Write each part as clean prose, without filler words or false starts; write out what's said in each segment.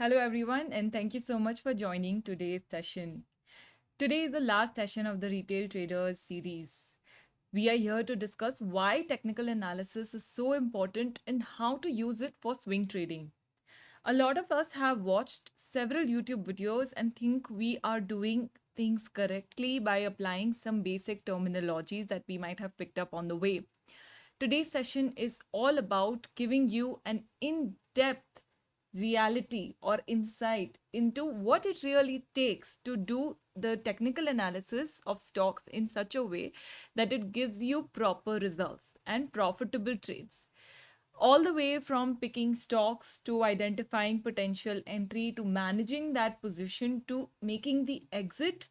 Hello, everyone, and thank you so much for joining today's session. Today is the last session of the Retail Traders series. We are here to discuss why technical analysis is so important and how to use it for swing trading. A lot of us have watched several YouTube videos and think we are doing things correctly by applying some basic terminologies that we might have picked up on the way. Today's session is all about giving you an in depth reality or insight into what it really takes to do the technical analysis of stocks in such a way that it gives you proper results and profitable trades. All the way from picking stocks to identifying potential entry to managing that position to making the exit,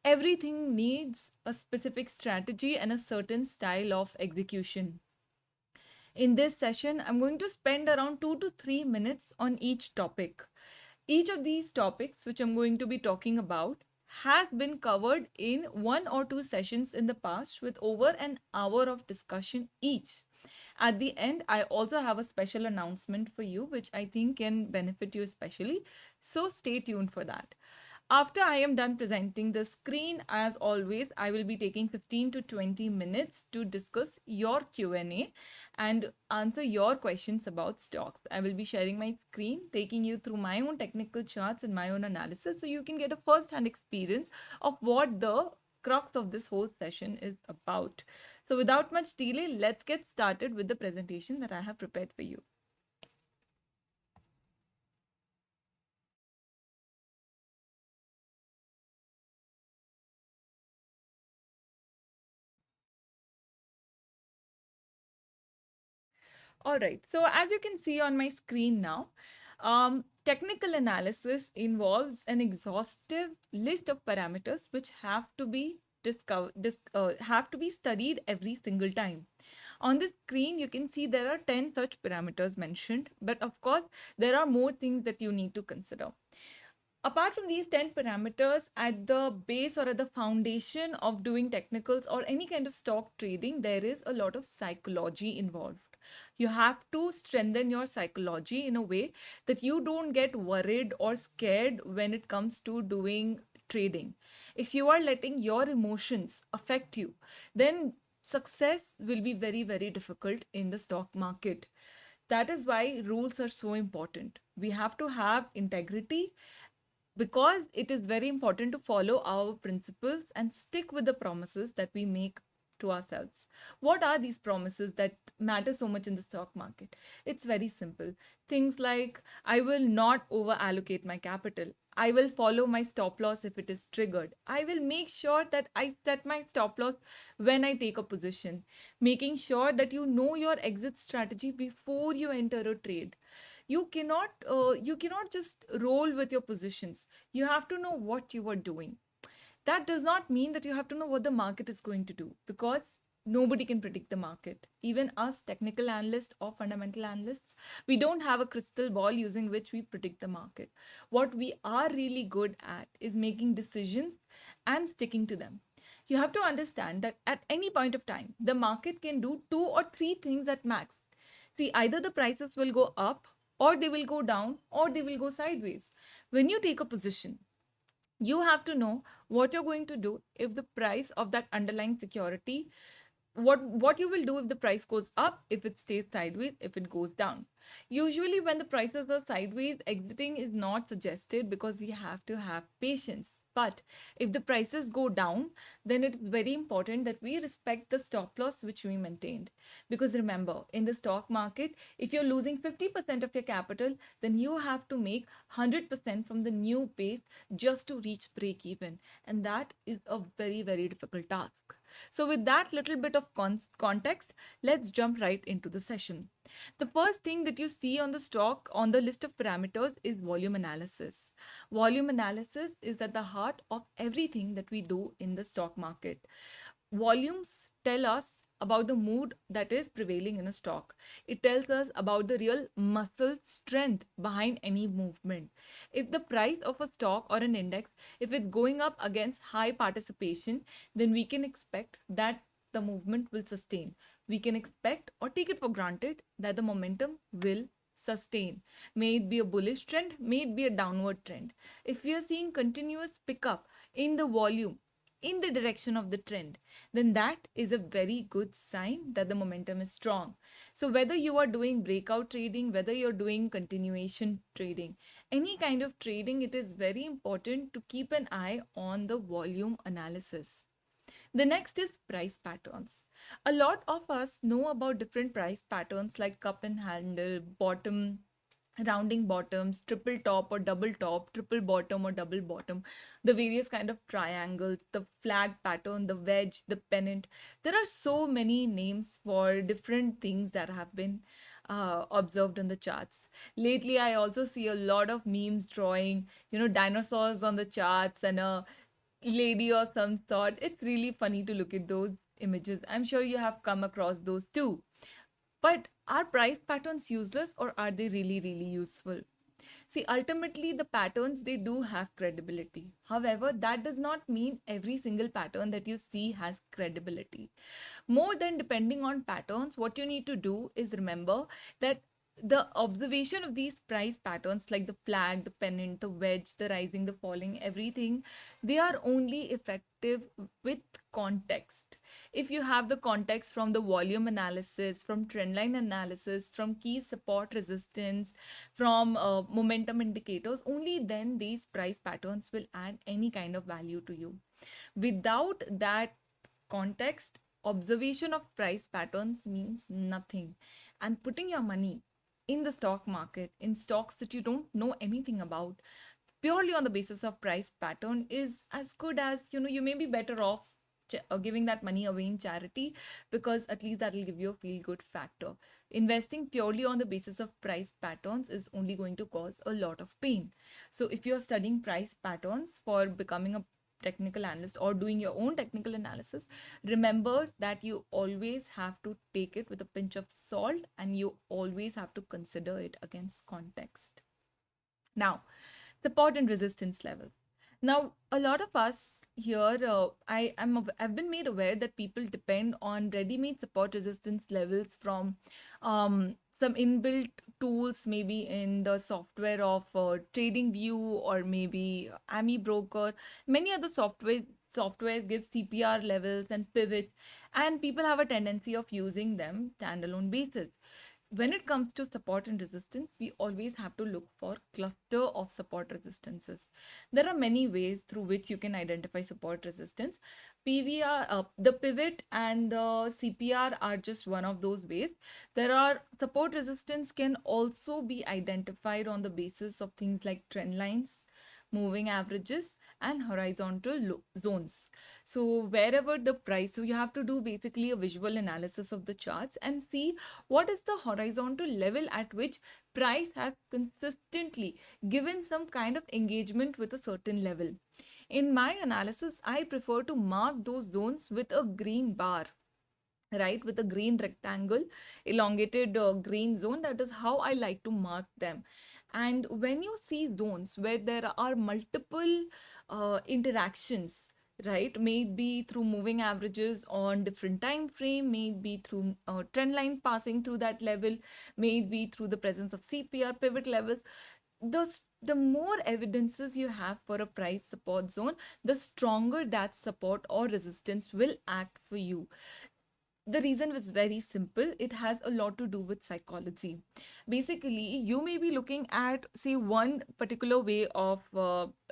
everything needs a specific strategy and a certain style of execution. In this session, I'm going to spend around 2 to 3 minutes on each topic. Each of these topics, which I'm going to be talking about, has been covered in one or two sessions in the past with over an hour of discussion each. At the end, I also have a special announcement for you, which I think can benefit you especially. So stay tuned for that. After I am done presenting the screen, as always, I will be taking 15 to 20 minutes to discuss your Q&A and answer your questions about stocks. I will be sharing my screen, taking you through my own technical charts and my own analysis so you can get a first-hand experience of what the crux of this whole session is about. So without much delay, let's get started with the presentation that I have prepared for you. All right, so as you can see on my screen now, technical analysis involves an exhaustive list of parameters which have to be have to be studied every single time. On the screen, you can see there are 10 such parameters mentioned, but of course, there are more things that you need to consider. Apart from these 10 parameters, at the base or at the foundation of doing technicals or any kind of stock trading, there is a lot of psychology involved. You have to strengthen your psychology in a way that you don't get worried or scared when it comes to doing trading. If you are letting your emotions affect you, then success will be very, very difficult in the stock market. That is why rules are so important. We have to have integrity because it is very important to follow our principles and stick with the promises that we make to ourselves. What are these promises that matter so much in the stock market? It's very simple. Things like I will not over allocate my capital. I will follow my stop loss if it is triggered. I will make sure that I set my stop loss when I take a position. Making sure that you know your exit strategy before you enter a trade. You cannot just roll with your positions. You have to know what you are doing. That does not mean that you have to know what the market is going to do, because nobody can predict the market. Even us technical analysts or fundamental analysts, we don't have a crystal ball using which we predict the market. What we are really good at is making decisions and sticking to them. You have to understand that at any point of time, the market can do two or three things at max. See, either the prices will go up, or they will go down, or they will go sideways. When you take a position, you have to know what you're going to do if the price of that underlying security, what you will do if the price goes up, if it stays sideways, if it goes down. Usually when the prices are sideways, exiting is not suggested because we have to have patience. But if the prices go down, then it is very important that we respect the stop loss which we maintained. Because remember, in the stock market, if you're losing 50% of your capital, then you have to make 100% from the new base just to reach break even. And that is a very, very difficult task. So with that little bit of context, let's jump right into the session. The first thing that you see on the stock on the list of parameters is volume analysis. Volume analysis is at the heart of everything that we do in the stock market. Volumes tell us about the mood that is prevailing in a stock. It tells us about the real muscle strength behind any movement. If the price of a stock or an index, if it's going up against high participation, then we can expect that the movement will sustain. We can expect or take it for granted that the momentum will sustain. May it be a bullish trend, may it be a downward trend. If we are seeing continuous pickup in the volume, in the direction of the trend, then that is a very good sign that the momentum is strong. So, whether you are doing breakout trading, whether you're doing continuation trading, any kind of trading, it is very important to keep an eye on the volume analysis. The next is price patterns. A lot of us know about different price patterns like cup and handle, bottom, rounding bottoms, triple top or double top, triple bottom or double bottom, the various kind of triangles, the flag pattern, the wedge, the pennant. There are so many names for different things that have been observed in the charts. Lately, I also see a lot of memes drawing, dinosaurs on the charts and a lady or some sort. It's really funny to look at those images. I'm sure you have come across those too. But are price patterns useless or are they really, really useful? See, ultimately, the patterns, they do have credibility. However, that does not mean every single pattern that you see has credibility. More than depending on patterns, what you need to do is remember that the observation of these price patterns, like the flag, the pennant, the wedge, the rising, the falling, everything, they are only effective with context. If you have the context from the volume analysis, from trendline analysis, from key support resistance, from momentum indicators, only then these price patterns will add any kind of value to you. Without that context, observation of price patterns means nothing. And putting your money in the stock market, in stocks that you don't know anything about, purely on the basis of price pattern is as good as, you may be better off giving that money away in charity, because at least that will give you a feel good factor. Investing purely on the basis of price patterns is only going to cause a lot of pain. So if you're studying price patterns for becoming a technical analyst or doing your own technical analysis, remember that you always have to take it with a pinch of salt and you always have to consider it against context. Now, support and resistance levels. Now, a lot of us here, I've been made aware that people depend on ready-made support resistance levels from some inbuilt tools, maybe in the software of TradingView or maybe AMI Broker. Many other softwares give CPR levels and pivots, and people have a tendency of using them standalone basis. When it comes to support and resistance, we always have to look for cluster of support resistances. There are many ways through which you can identify support resistance. The pivot and the CPR are just one of those ways. There are support resistance can also be identified on the basis of things like trend lines, moving averages, and horizontal zones. So wherever the price, so you have to do basically a visual analysis of the charts and see what is the horizontal level at which price has consistently given some kind of engagement with a certain level. In my analysis, I prefer to mark those zones with a green bar, right, with a green rectangle, elongated green zone. That is how I like to mark them. And when you see zones where there are multiple interactions, right, may it be through moving averages on different time frame, may it be through trend line passing through that level, may it be through the presence of CPR pivot levels, the more evidences you have for a price support zone, the stronger that support or resistance will act for you. The reason was very simple. It has a lot to do with psychology. Basically, you may be looking at, say, one particular way of,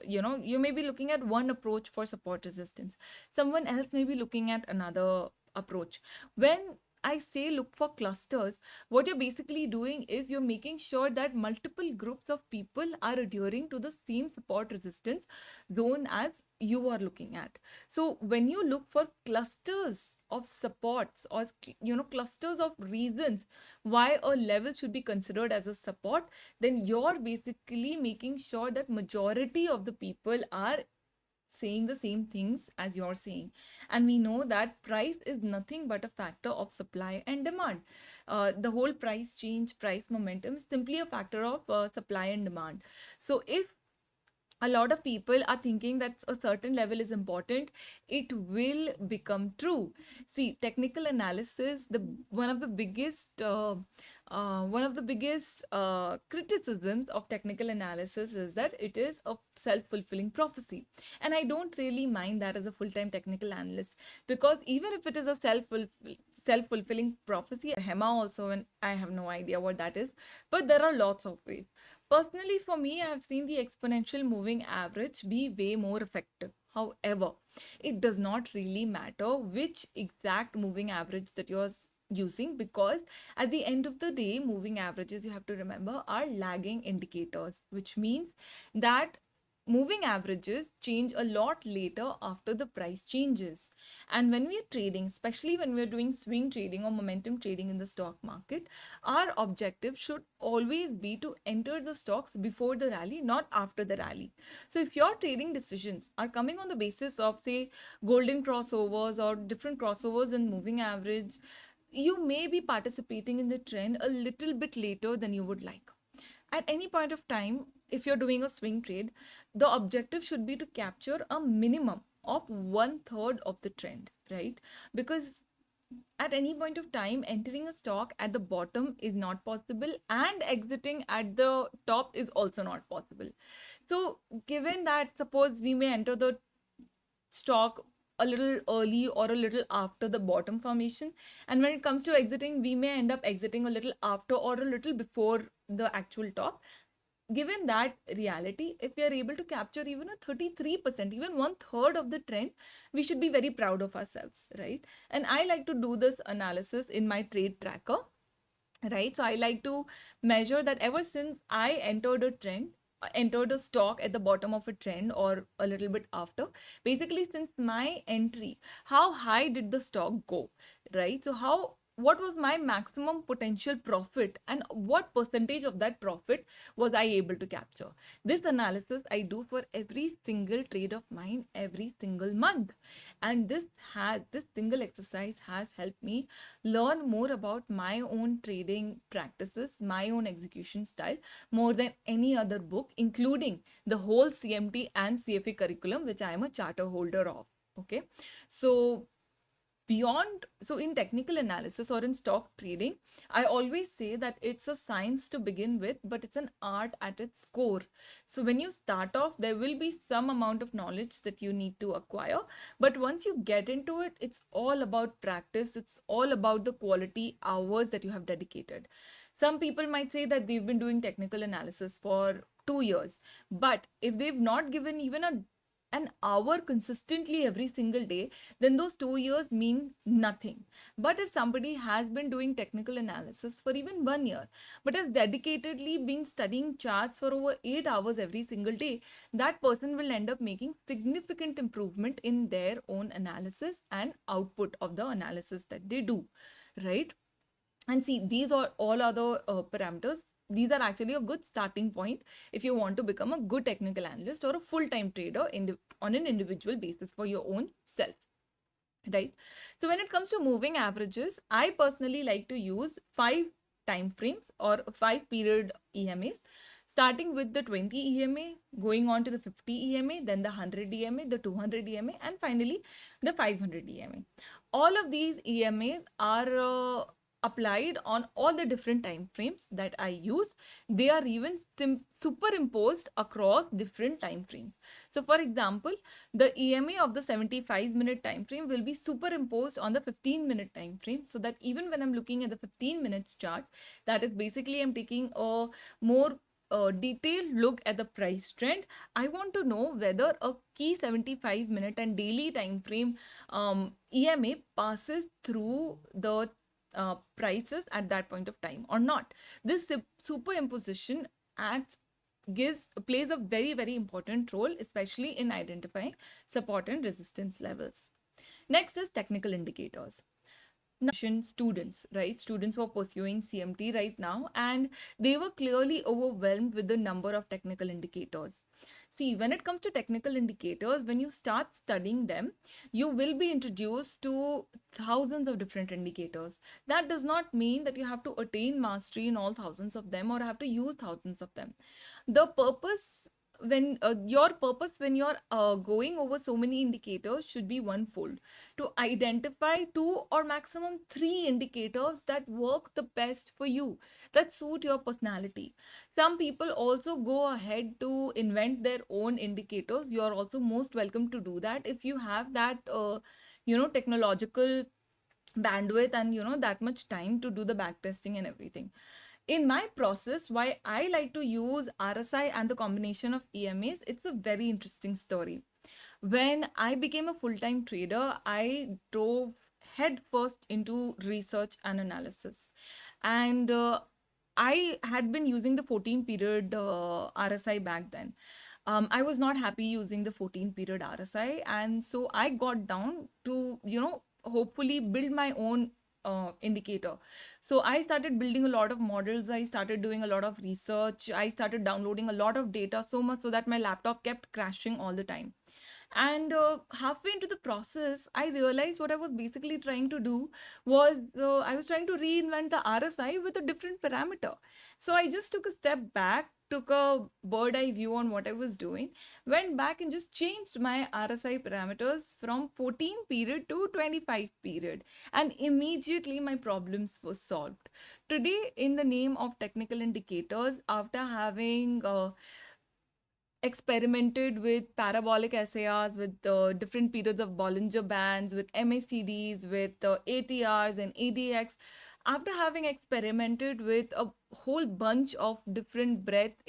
you may be looking at one approach for support resistance. Someone else may be looking at another approach. When I say look for clusters, what you're basically doing is you're making sure that multiple groups of people are adhering to the same support resistance zone as you are looking at. So when you look for clusters of supports or clusters of reasons why a level should be considered as a support, then you're basically making sure that majority of the people are saying the same things as you're saying. And we know that price is nothing but a factor of supply and demand. The whole price change, price momentum is simply a factor of supply and demand. So if a lot of people are thinking that a certain level is important, it will become true. See, technical analysis, the one of the biggest One of the biggest criticisms of technical analysis is that it is a self-fulfilling prophecy. And I don't really mind that as a full-time technical analyst, because even if it is a self-fulfilling prophecy, HEMA also, and I have no idea what that is, but there are lots of ways. Personally, for me, I have seen the exponential moving average be way more effective. However, it does not really matter which exact moving average that you're using, because at the end of the day, moving averages, you have to remember, are lagging indicators, which means that moving averages change a lot later after the price changes. And when we are trading, especially when we're doing swing trading or momentum trading in the stock market, our objective should always be to enter the stocks before the rally, not after the rally. So if your trading decisions are coming on the basis of, say, golden crossovers or different crossovers in moving average, you may be participating in the trend a little bit later than you would like. At any point of time, if you're doing a swing trade, the objective should be to capture a minimum of 1/3 of the trend, right? Because at any point of time, entering a stock at the bottom is not possible, and exiting at the top is also not possible. So given that, suppose we may enter the stock a little early or a little after the bottom formation, and when it comes to exiting, we may end up exiting a little after or a little before the actual top. Given that reality, if we are able to capture even a 33%, even 1/3 of the trend, we should be very proud of ourselves, right? And I like to do this analysis in my trade tracker, right? So I like to measure that ever since I entered a stock at the bottom of a trend or a little bit after, basically since my entry, how high did the stock go, right? So what was my maximum potential profit, and what percentage of that profit was I able to capture? This analysis I do for every single trade of mine every single month. And this single exercise has helped me learn more about my own trading practices, my own execution style, more than any other book, including the whole CMT and CFA curriculum, which I am a charter holder of. Okay. So in technical analysis or in stock trading, I always say that it's a science to begin with, but it's an art at its core. So when you start off, there will be some amount of knowledge that you need to acquire, but once you get into it, it's all about practice. It's all about the quality hours that you have dedicated. Some people might say that they've been doing technical analysis for 2 years, but if they've not given even an hour consistently every single day, then those 2 years mean nothing. But if somebody has been doing technical analysis for even 1 year, but has dedicatedly been studying charts for over 8 hours every single day, that person will end up making significant improvement in their own analysis and output of the analysis that they do, right? And see, these are all other parameters. These are actually a good starting point if you want to become a good technical analyst or a full-time trader on an individual basis for your own self, right? So when it comes to moving averages, I personally like to use 5 time frames or 5 period EMAs, starting with the 20 EMA, going on to the 50 EMA, then the 100 EMA, the 200 EMA, and finally the 500 EMA. All of these EMAs are applied on all the different time frames that I use. They are even superimposed across different time frames. So for example, the EMA of the 75-minute time frame will be superimposed on the 15-minute time frame, so that even when I'm looking at the 15 minutes chart, that is basically I'm taking a more detailed look at the price trend. I want to know whether a key 75-minute and daily time frame EMA passes through the prices at that point of time or not. This superimposition plays a very, very important role, especially in identifying support and resistance levels. Next is technical indicators. Now, students, right? Students who are pursuing CMT right now, and they were clearly overwhelmed with the number of technical indicators. See, when it comes to technical indicators, when you start studying them, you will be introduced to thousands of different indicators. That does not mean that you have to attain mastery in all thousands of them or have to use thousands of them. The purpose when your purpose when you're going over so many indicators should be one fold, to identify two or maximum three indicators that work the best for you, that suit your personality. Some people also go ahead to invent their own indicators. You're also most welcome to do that if you have that technological bandwidth and that much time to do the back testing and everything. In my process, why I like to use RSI and the combination of EMAs, it's a very interesting story. When I became a full-time trader, I dove headfirst into research and analysis. And I had been using the 14 period RSI back then. I was not happy using the 14 period RSI. And so I got down to, hopefully build my own indicator. So I started building a lot of models. I started doing a lot of research. I started downloading a lot of data, so much so that my laptop kept crashing all the time. And halfway into the process, I realized what I was basically trying to do was I was trying to reinvent the RSI with a different parameter. So I just took a step back, took a bird eye view on what I was doing, went back and just changed my RSI parameters from 14 period to 25 period. And immediately my problems were solved. Today, in the name of technical indicators, after having experimented with parabolic SARs, with different periods of Bollinger Bands, with MACDs, with ATRs and ADX. After having experimented with a whole bunch of different breadth,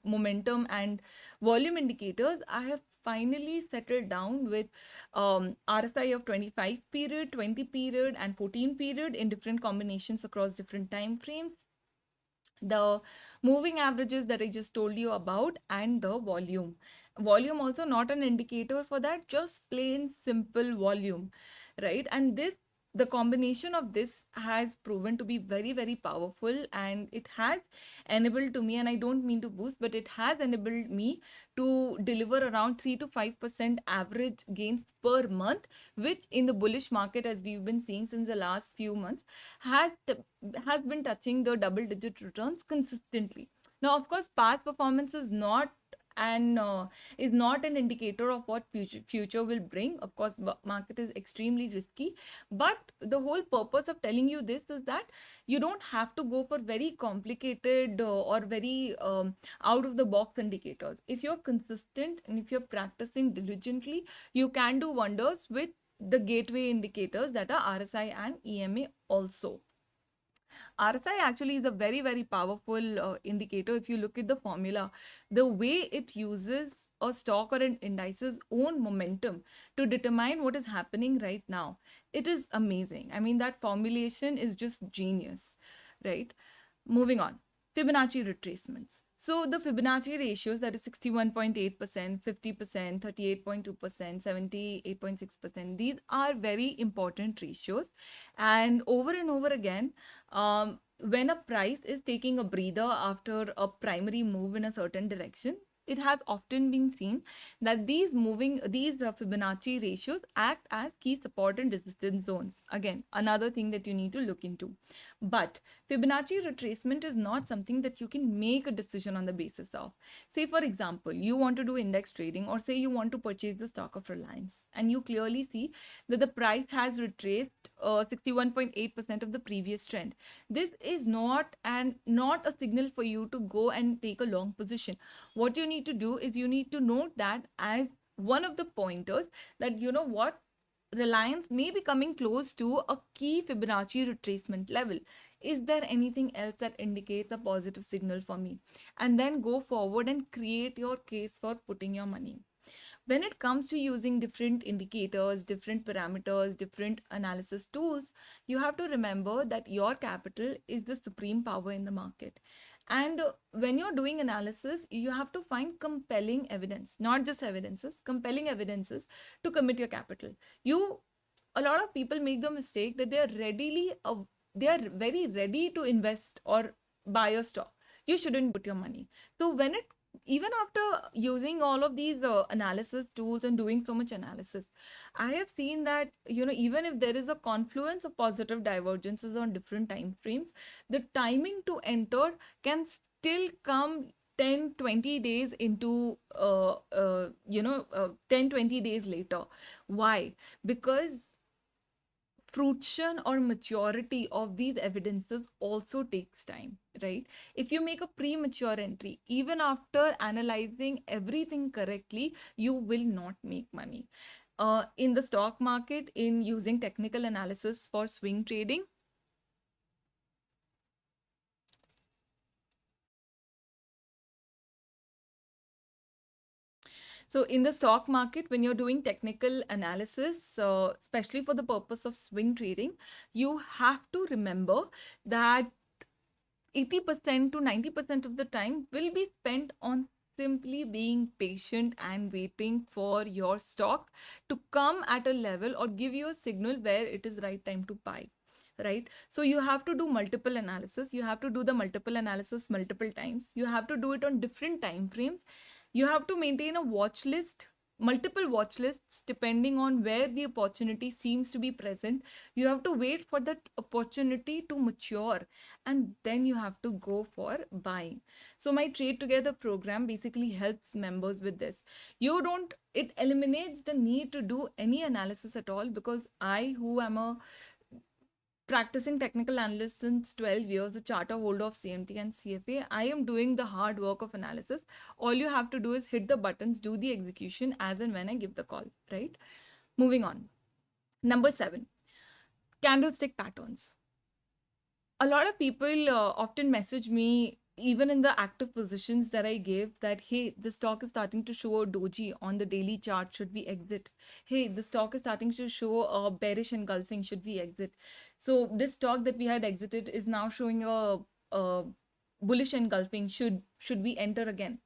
momentum, and volume indicators, I have finally settled down with RSI of 25 period, 20 period, and 14 period in different combinations across different time frames, the moving averages that I just told you about, and the volume. Volume also not an indicator for that, just plain simple volume, right? And the combination of this has proven to be very, very powerful, and it has enabled to me, and I don't mean to boost, but it has enabled me to deliver around 3 to 5% average gains per month, which in the bullish market, as we've been seeing since the last few months, has has been touching the double digit returns consistently. Now, of course, past performance is not and is not an indicator of what future will bring. Of course, market is extremely risky, but the whole purpose of telling you this is that you don't have to go for very complicated or very out of the box indicators. If you're consistent and if you're practicing diligently, you can do wonders with the gateway indicators that are RSI and EMA also. RSI actually is a very, very powerful indicator. If you look at the formula, the way it uses a stock or an indice's own momentum to determine what is happening right now, it is amazing. I mean, that formulation is just genius, right? Moving on, Fibonacci retracements. So the Fibonacci ratios, that is 61.8%, 50%, 38.2%, 78.6%, these are very important ratios. And over again, when a price is taking a breather after a primary move in a certain direction, it has often been seen that these Fibonacci ratios act as key support and resistance zones. Again, another thing that you need to look into. But Fibonacci retracement is not something that you can make a decision on the basis of. Say, for example, you want to do index trading, or say you want to purchase the stock of Reliance, and you clearly see that the price has retraced 61.8% of the previous trend. This is not a signal for you to go and take a long position. What you need to do is you need to note that as one of the pointers that what, Reliance may be coming close to a key Fibonacci retracement level. Is there anything else that indicates a positive signal for me? And then go forward and create your case for putting your money. When it comes to using different indicators, different parameters, different analysis tools, you have to remember that your capital is the supreme power in the market. And when you're doing analysis, you have to find compelling evidence, not just evidences, compelling evidences to commit your capital. A lot of people make the mistake that they are very ready to invest or buy a stock. You shouldn't put your money. So even after using all of these analysis tools and doing so much analysis, I have seen that even if there is a confluence of positive divergences on different time frames, the timing to enter can still come 10-20 days into 10-20 days later. Why? Because fruition or maturity of these evidences also takes time, right? If you make a premature entry, even after analyzing everything correctly, you will not make money. In the stock market, in using technical analysis for swing trading, so in the stock market, when you're doing technical analysis, especially for the purpose of swing trading, you have to remember that 80% to 90% of the time will be spent on simply being patient and waiting for your stock to come at a level or give you a signal where it is right time to buy, right? So you have to do multiple analysis. You have to do the multiple analysis multiple times. You have to do it on different time frames. You have to maintain a watch list, multiple watch lists, depending on where the opportunity seems to be present. You have to wait for that opportunity to mature, and then you have to go for buying. So my Trade Together program basically helps members with this. It eliminates the need to do any analysis at all, because I, who am a practicing technical analyst since 12 years, a charter holder of CMT and CFA, I am doing the hard work of analysis. All you have to do is hit the buttons, do the execution as and when I give the call, right? Moving on. Number 7, candlestick patterns. A lot of people often message me, even in the active positions that I gave, that hey, the stock is starting to show a doji on the daily chart, should we exit? Hey, the stock is starting to show a bearish engulfing, should we exit? So this stock that we had exited is now showing a bullish engulfing, should we enter again?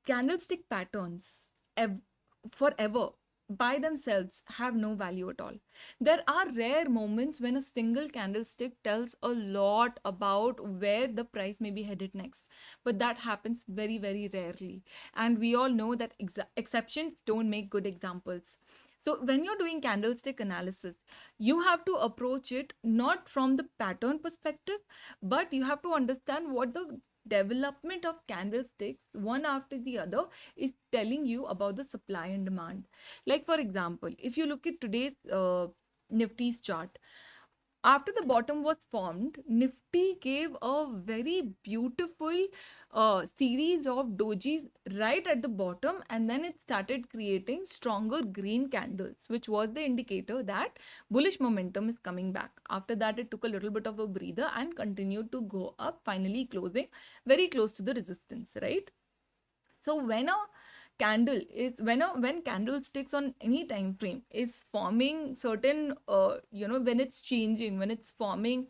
Candlestick patterns forever by themselves have no value at all. There are rare moments when a single candlestick tells a lot about where the price may be headed next, but that happens very, very rarely. And we all know that exceptions don't make good examples. So when you're doing candlestick analysis, you have to approach it not from the pattern perspective, but you have to understand what the development of candlesticks one after the other is telling you about the supply and demand. Like for example, if you look at today's Nifty's chart, after the bottom was formed, Nifty gave a very beautiful series of dojis right at the bottom, and then it started creating stronger green candles, which was the indicator that bullish momentum is coming back. After that, it took a little bit of a breather and continued to go up, finally closing very close to the resistance, right? So when candlesticks on any time frame is forming certain when it's changing, when it's forming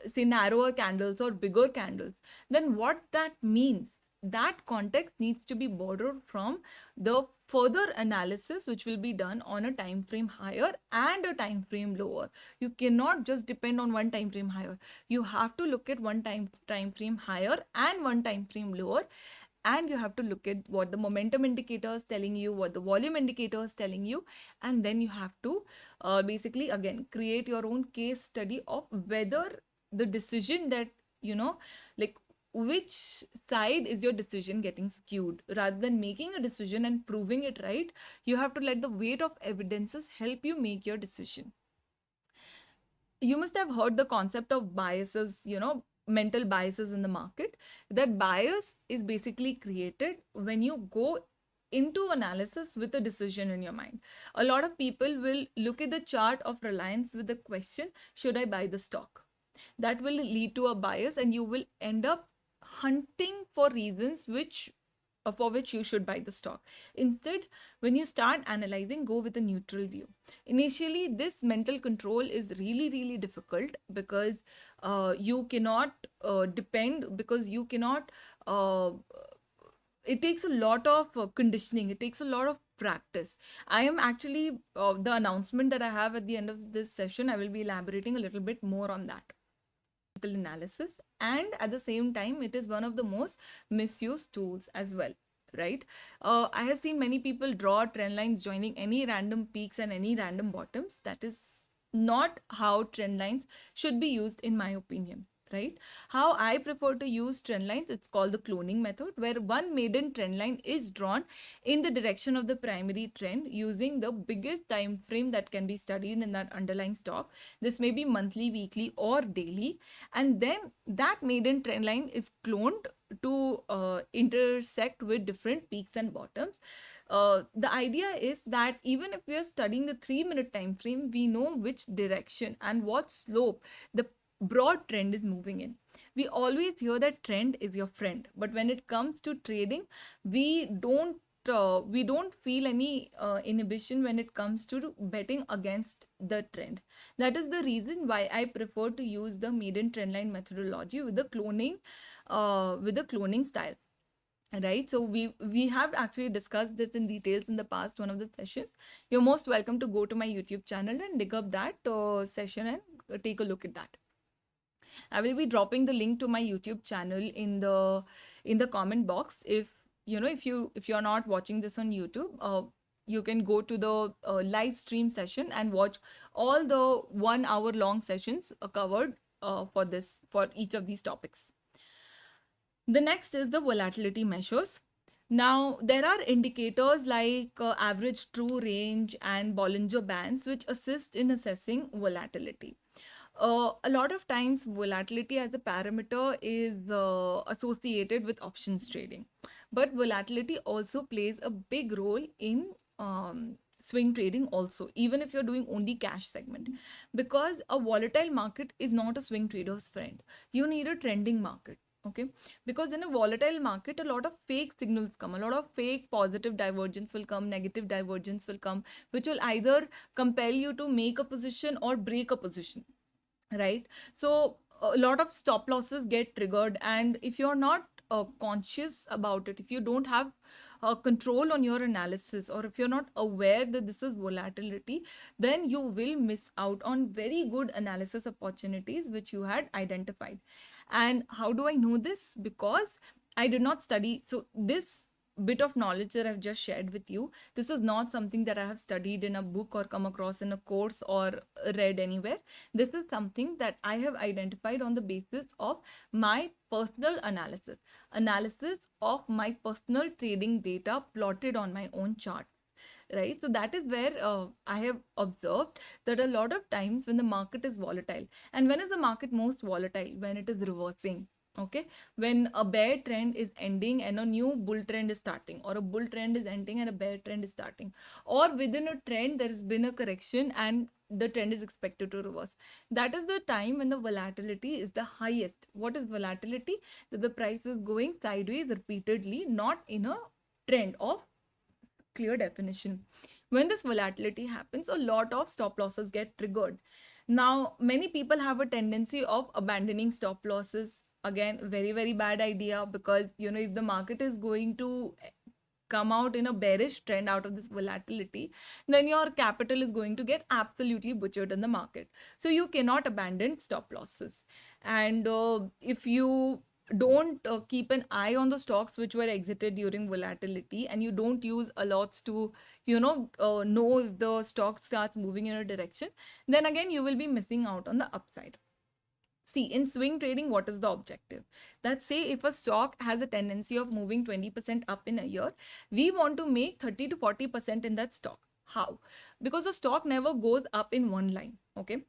say narrower candles or bigger candles, then what that means, that context needs to be borrowed from the further analysis which will be done on a time frame higher and a time frame lower. You cannot just depend on one time frame higher. You have to look at one time frame higher and one time frame lower, and you have to look at what the momentum indicator is telling you, what the volume indicator is telling you, and then you have to basically again create your own case study of whether the decision that like which side is your decision getting skewed. Rather than making a decision and proving it right, you have to let the weight of evidences help you make your decision. You must have heard the concept of biases, mental biases in the market. That bias is basically created when you go into analysis with a decision in your mind. A lot of people will look at the chart of Reliance with the question, should I buy the stock? That will lead to a bias, and you will end up hunting for reasons for which you should buy the stock. Instead, when you start analyzing, go with a neutral view. Initially, this mental control is really, really difficult, because you cannot depend, because you cannot, it takes a lot of conditioning, it takes a lot of practice. I am actually, the announcement that I have at the end of this session, I will be elaborating a little bit more on that analysis, and at the same time it is one of the most misused tools as well, right? I have seen many people draw trend lines joining any random peaks and any random bottoms. That is not how trend lines should be used, in my opinion, right? How I prefer to use trend lines, it's called the cloning method, where one maiden trend line is drawn in the direction of the primary trend using the biggest time frame that can be studied in that underlying stock. This may be monthly, weekly, or daily. And then that maiden trend line is cloned to intersect with different peaks and bottoms. The idea is that even if we are studying the 3 minute time frame, we know which direction and what slope the broad trend is moving in. We always hear that trend is your friend, but when it comes to trading, we don't feel any inhibition when it comes to betting against the trend. That is the reason why I prefer to use the maiden trendline methodology with the cloning style. Right, so we have actually discussed this in details in the past one of the sessions. You're most welcome to go to my YouTube channel and dig up that session and take a look at that. I will be dropping the link to my YouTube channel in the comment box. If you know, if you're not watching this on YouTube, you can go to the live stream session and watch all the 1 hour long sessions covered for each of these topics. The next is the volatility measures. Now, there are indicators like average true range and Bollinger Bands, which assist in assessing volatility. A lot of times, volatility as a parameter is associated with options trading, but volatility also plays a big role in swing trading also, even if you're doing only cash segment, because a volatile market is not a swing trader's friend. You need a trending market. Okay, because in a volatile market, a lot of fake signals come, a lot of fake positive divergence will come, negative divergence will come, which will either compel you to make a position or break a position, right? So a lot of stop losses get triggered, and if you're not conscious about it, if you don't have control on your analysis, or if you're not aware that this is volatility, then you will miss out on very good analysis opportunities which you had identified. And how do I know this? Because I did not study. So this bit of knowledge that I've just shared with you, this is not something that I have studied in a book or come across in a course or read anywhere. This is something that I have identified on the basis of my personal analysis of my personal trading data plotted on my own charts. Right, so that is where I have observed that a lot of times when the market is volatile, and when is the market most volatile? When it is reversing. Okay, when a bear trend is ending and a new bull trend is starting, or a bull trend is ending and a bear trend is starting, or within a trend there has been a correction and the trend is expected to reverse. That is the time when the volatility is the highest. What is volatility? That the price is going sideways repeatedly, not in a trend of clear definition. When this volatility happens, a lot of stop losses get triggered. Now, many people have a tendency of abandoning stop losses. Again, very, very bad idea, because you know, if the market is going to come out in a bearish trend out of this volatility, then your capital is going to get absolutely butchered in the market. So you cannot abandon stop losses. And if you don't keep an eye on the stocks which were exited during volatility, and you don't use alerts to know if the stock starts moving in a direction, then again you will be missing out on the upside. See, in swing trading, what is the objective? That say if a stock has a tendency of moving 20% up in a year, we want to make 30 to 40% in that stock. How? Because the stock never goes up in one line. Okay,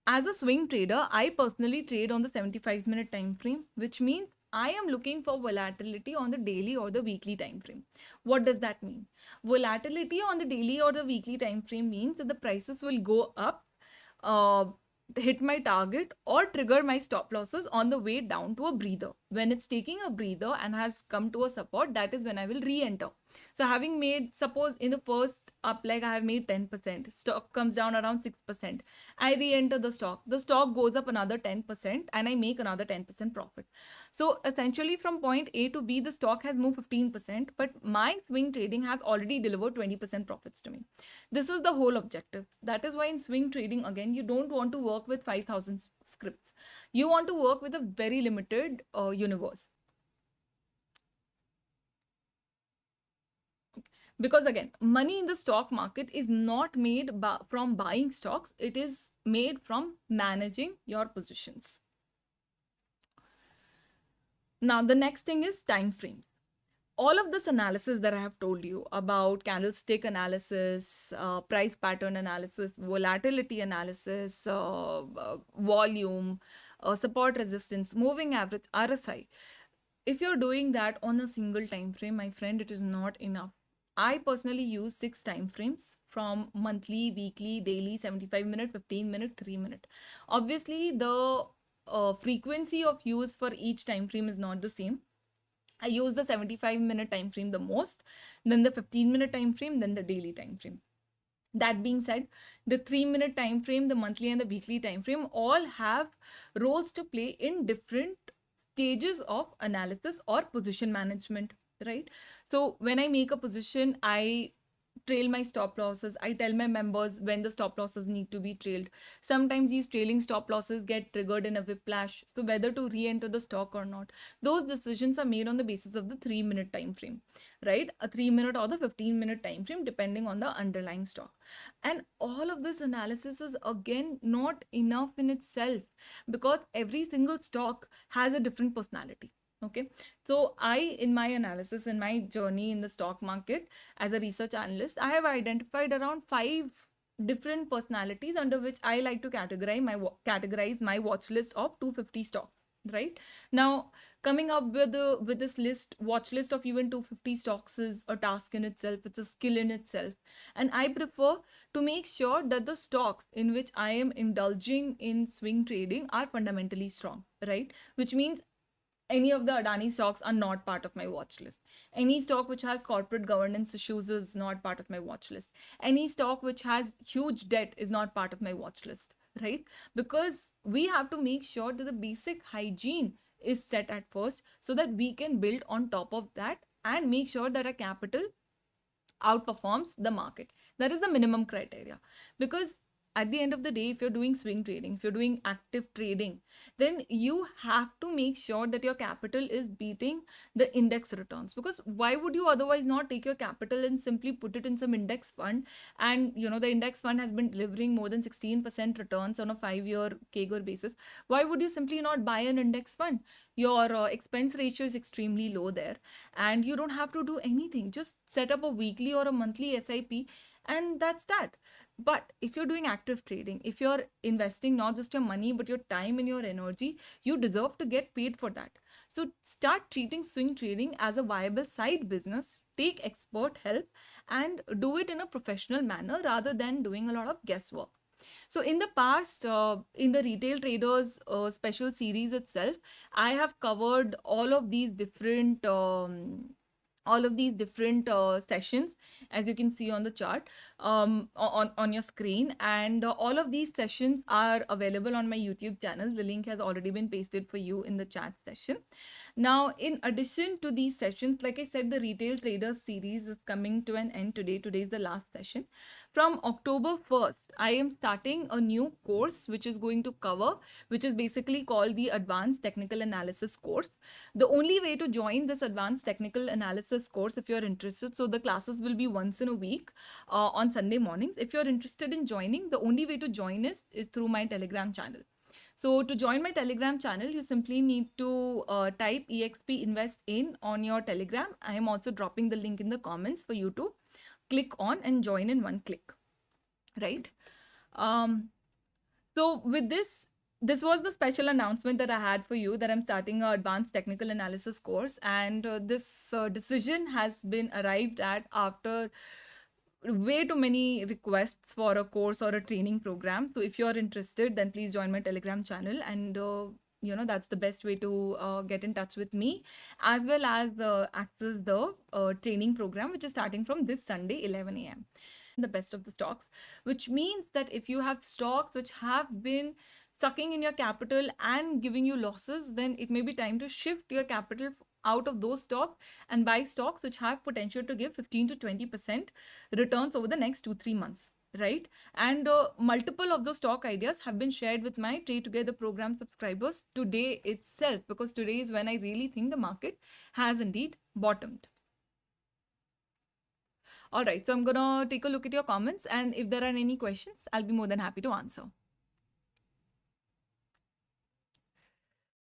as a swing trader, I personally trade on the 75-minute time frame, which means I am looking for volatility on the daily or the weekly time frame. What does that mean? Volatility on the daily or the weekly time frame means that the prices will go up, uh, hit my target, or trigger my stop losses on the way down to a breather. When it's taking a breather and has come to a support, that is when I will re-enter. So having made, suppose in the first up leg I have made 10%, stock comes down around 6%, I re-enter the stock goes up another 10%, and I make another 10% profit. So essentially from point A to B, the stock has moved 15%, but my swing trading has already delivered 20% profits to me. This is the whole objective. That is why in swing trading, again, you don't want to work with 5,000 scripts. You want to work with a very limited universe. Because again, money in the stock market is not made from buying stocks. It is made from managing your positions. Now, the next thing is time frames. All of this analysis that I have told you about candlestick analysis, price pattern analysis, volatility analysis, volume, support resistance, moving average, RSI. If you're doing that on a single time frame, my friend, it is not enough. I personally use 6 time frames from monthly, weekly, daily, 75-minute, 15-minute, 3-minute. Obviously, the frequency of use for each time frame is not the same. I use the 75-minute time frame the most, then the 15-minute time frame, then the daily time frame. That being said, the 3-minute time frame, the monthly and the weekly time frame all have roles to play in different stages of analysis or position management, right? So when I make a position, I trail my stop losses. I tell my members when the stop losses need to be trailed. Sometimes these trailing stop losses get triggered in a whiplash. So whether to re-enter the stock or not, those decisions are made on the basis of the 3-minute time frame, right? A 3-minute or the 15-minute time frame, depending on the underlying stock. And all of this analysis is again not enough in itself, because every single stock has a different personality. Okay, so in my analysis, in my journey in the stock market as a research analyst, I have identified around 5 different personalities under which I like to categorize my watch list of 250 stocks. Right now, coming up with this watch list of even 250 stocks is a task in itself. It's a skill in itself, and I prefer to make sure that the stocks in which I am indulging in swing trading are fundamentally strong. Right, which means any of the Adani stocks are not part of my watch list. Any stock which has corporate governance issues is not part of my watch list. Any stock which has huge debt is not part of my watch list, right? Because we have to make sure that the basic hygiene is set at first, so that we can build on top of that and make sure that our capital outperforms the market. That is the minimum criteria. Because at the end of the day, if you're doing swing trading, if you're doing active trading, then you have to make sure that your capital is beating the index returns. Because why would you otherwise not take your capital and simply put it in some index fund? And the index fund has been delivering more than 16% returns on a 5-year CAGR basis. Why would you simply not buy an index fund? Your expense ratio is extremely low there, and you don't have to do anything. Just set up a weekly or a monthly SIP, and that's that. But if you're doing active trading, if you're investing not just your money but your time and your energy, you deserve to get paid for that. So start treating swing trading as a viable side business. Take expert help and do it in a professional manner rather than doing a lot of guesswork. So in the past, in the retail traders special series itself, I have covered all of these different sessions, as you can see on the chart, on your screen. And all of these sessions are available on my YouTube channel. The link has already been pasted for you in the chat session. Now, in addition to these sessions, like I said, the Retail Traders series is coming to an end today. Today is the last session. From October 1st, I am starting a new course, which is going to cover, which is basically called the Advanced Technical Analysis course. The only way to join this Advanced Technical Analysis course, if you're interested, so the classes will be once in a week on Sunday mornings. If you're interested in joining, the only way to join is through my Telegram channel. So to join my Telegram channel, you simply need to type EXP-Invest in on your Telegram. I am also dropping the link in the comments for you to click on and join in one click, right? So with this was the special announcement that I had for you, that I'm starting an advanced technical analysis course. And this decision has been arrived at after way too many requests for a course or a training program. So if you're interested, then please join my Telegram channel, and that's the best way to get in touch with me, as well as access the training program, which is starting from this Sunday 11 a.m. The best of the stocks, which means that if you have stocks which have been sucking in your capital and giving you losses, then it may be time to shift your capital out of those stocks and buy stocks which have potential to give 15 to 20% returns over the next 2-3 months, right? And multiple of those stock ideas have been shared with my Trade Together program subscribers today itself, because today is when I really think the market has indeed bottomed. All right, so I'm gonna take a look at your comments, and if there are any questions, I'll be more than happy to answer.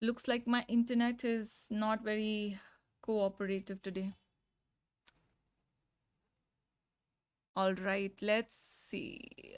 Looks like my internet is not very cooperative today. All right, let's see.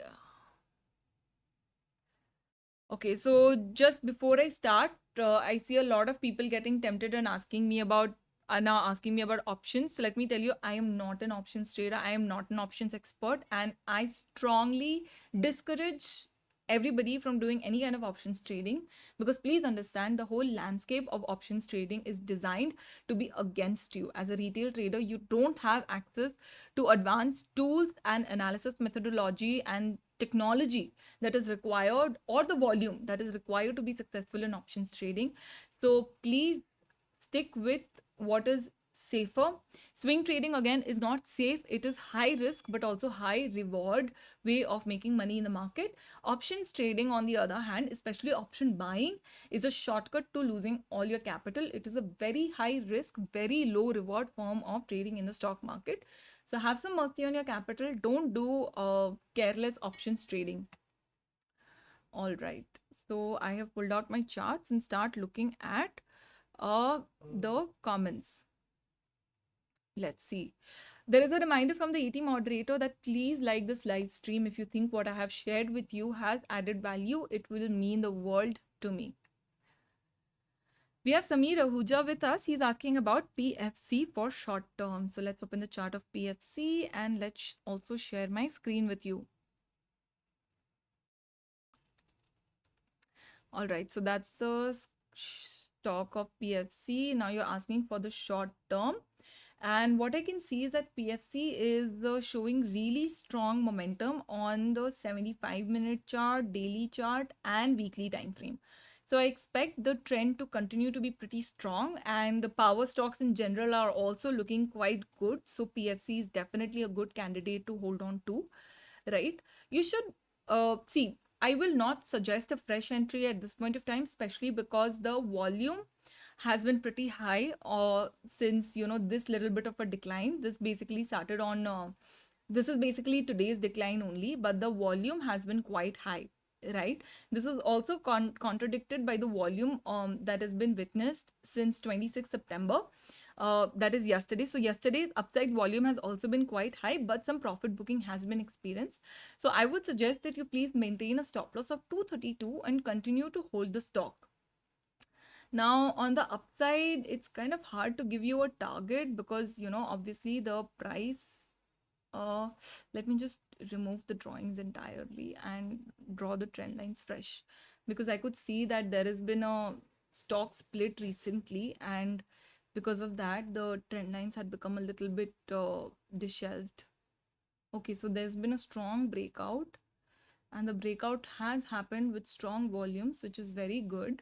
Okay, so just before I start, I see a lot of people getting tempted and asking me about now asking me about options. So let me tell you, I am not an options trader. I am not an options expert, and I strongly discourage everybody from doing any kind of options trading, because please understand, the whole landscape of options trading is designed to be against you. As a retail trader, you don't have access to advanced tools and analysis methodology and technology that is required, or the volume that is required to be successful in options trading. So please stick with what is safer. Swing trading again is not safe. It is high risk but also high reward way of making money in the market. Options trading, on the other hand, especially option buying, is a shortcut to losing all your capital. It is a very high risk, very low reward form of trading in the stock market. So have some mercy on your capital. Don't do careless options trading. All right. So I have pulled out my charts and start looking at the comments. Let's see. There is a reminder from the ET moderator that please like this live stream. If you think what I have shared with you has added value, it will mean the world to me. We have Samir Ahuja with us. He's asking about PFC for short term. So let's open the chart of PFC and let's also share my screen with you. All right, so that's the stock of PFC. Now you're asking for the short term. And what I can see is that PFC is showing really strong momentum on the 75-minute chart, daily chart, and weekly time frame. So I expect the trend to continue to be pretty strong, and the power stocks in general are also looking quite good. So PFC is definitely a good candidate to hold on to, right? You should see, I will not suggest a fresh entry at this point of time, especially because the volume has been pretty high since, this little bit of a decline. This basically started on this is basically today's decline only, but the volume has been quite high, right? This is also contradicted by the volume that has been witnessed since 26 September. That is yesterday. So yesterday's upside volume has also been quite high, but some profit booking has been experienced. So I would suggest that you please maintain a stop loss of 232 and continue to hold the stock. Now, on the upside, it's kind of hard to give you a target because, obviously the price, uh, let me just remove the drawings entirely and draw the trend lines fresh, because I could see that there has been a stock split recently, and because of that, the trend lines had become a little bit disheveled. Okay, so there's been a strong breakout, and the breakout has happened with strong volumes, which is very good.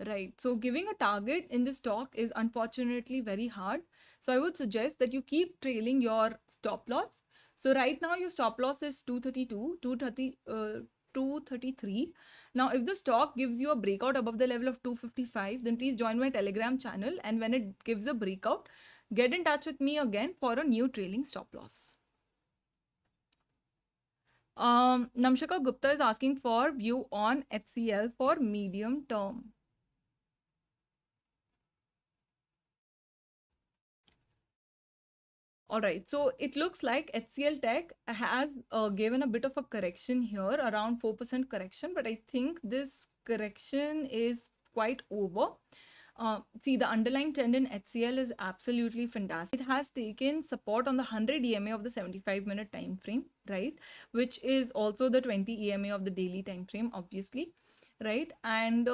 Right. So giving a target in this stock is unfortunately very hard. So I would suggest that you keep trailing your stop loss. So right now your stop loss is 232, 233. Now, if the stock gives you a breakout above the level of 255, then please join my Telegram channel. And when it gives a breakout, get in touch with me again for a new trailing stop loss. Namshika Gupta is asking for view on HCL for medium term. All right, so it looks like HCL Tech has given a bit of a correction here, around 4% correction, but I think this correction is quite over. See, the underlying trend in HCL is absolutely fantastic. It has taken support on the 100 EMA of the 75-minute time frame, right? Which is also the 20 EMA of the daily time frame, obviously, right? And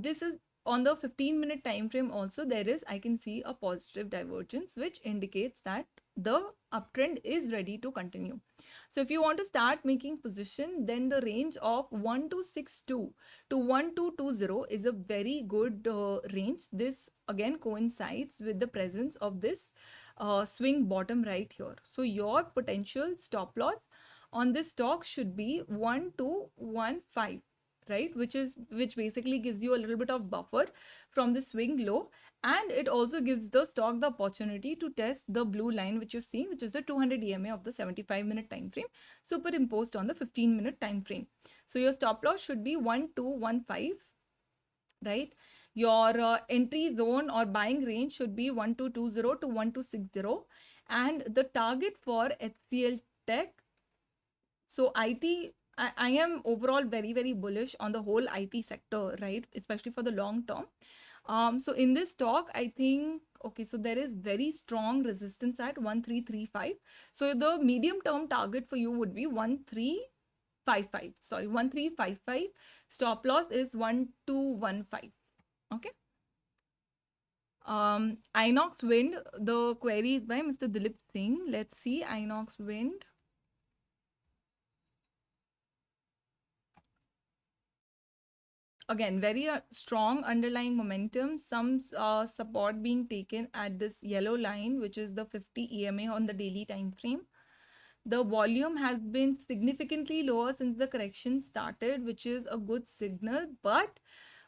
this is on the 15-minute time frame also. There is, I can see a positive divergence, which indicates that the uptrend is ready to continue. So if you want to start making position, then the range of 1262 to 1220 is a very good range. This again coincides with the presence of this swing bottom right here. So your potential stop loss on this stock should be 1215, right? Which basically gives you a little bit of buffer from the swing low, and it also gives the stock the opportunity to test the blue line which you're seeing, which is the 200 EMA of the 75-minute time frame superimposed on the 15-minute time frame. So your stop loss should be 1215, right? Your entry zone or buying range should be 1220 to 1260, and the target for HCL Tech. So IT, I am overall very, very bullish on the whole IT sector, right? Especially for the long term. So in this talk, I think, okay, so there is very strong resistance at 1335. So the medium term target for you would be 1355. Sorry, 1355. Stop loss is 1215. Okay. Inox Wind, the query is by Mr. Dilip Singh. Let's see, Inox Wind. Again, very strong underlying momentum, some support being taken at this yellow line, which is the 50 EMA on the daily time frame. The volume has been significantly lower since the correction started, which is a good signal. But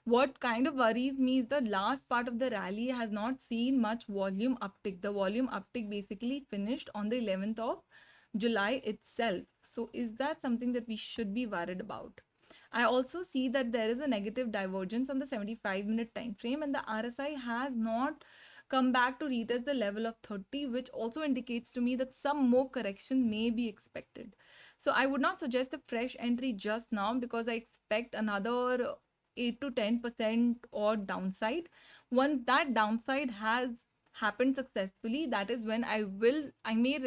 what kind of worries me is the last part of the rally has not seen much volume uptick. The volume uptick basically finished on the 11th of July itself. So is that something that we should be worried about? I also see that there is a negative divergence on the 75-minute time frame, and the RSI has not come back to retest the level of 30, which also indicates to me that some more correction may be expected. So I would not suggest a fresh entry just now because I expect another 8 to 10% or downside. Once that downside has happened successfully, that is when I may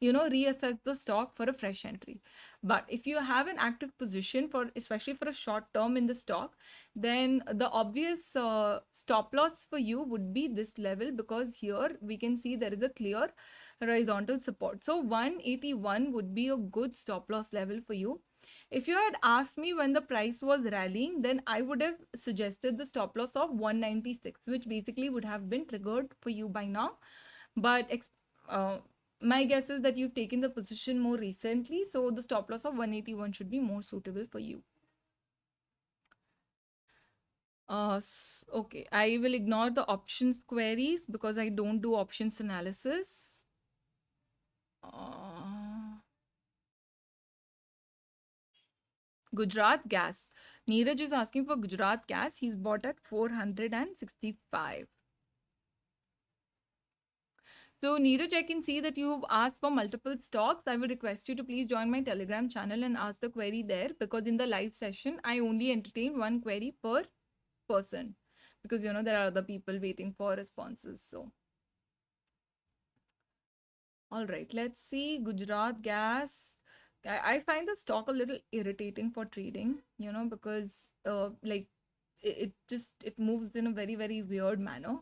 reassess the stock for a fresh entry. But if you have an active position, for especially for a short term in the stock, then the obvious stop loss for you would be this level, because here we can see there is a clear horizontal support. So 181 would be a good stop loss level for you. If you had asked me when the price was rallying, then I would have suggested the stop loss of 196, which basically would have been triggered for you by now. But uh, my guess is that you've taken the position more recently, so the stop loss of 181 should be more suitable for you. Okay, I will ignore the options queries because I don't do options analysis. Gujarat Gas. Neeraj is asking for Gujarat Gas. He's bought at 465. So, Neeraj, I can see that you've asked for multiple stocks. I would request you to please join my Telegram channel and ask the query there, because in the live session, I only entertain one query per person, because there are other people waiting for responses. So, all right, let's see. Gujarat Gas. I find the stock a little irritating for trading, because like it moves in a very, very weird manner.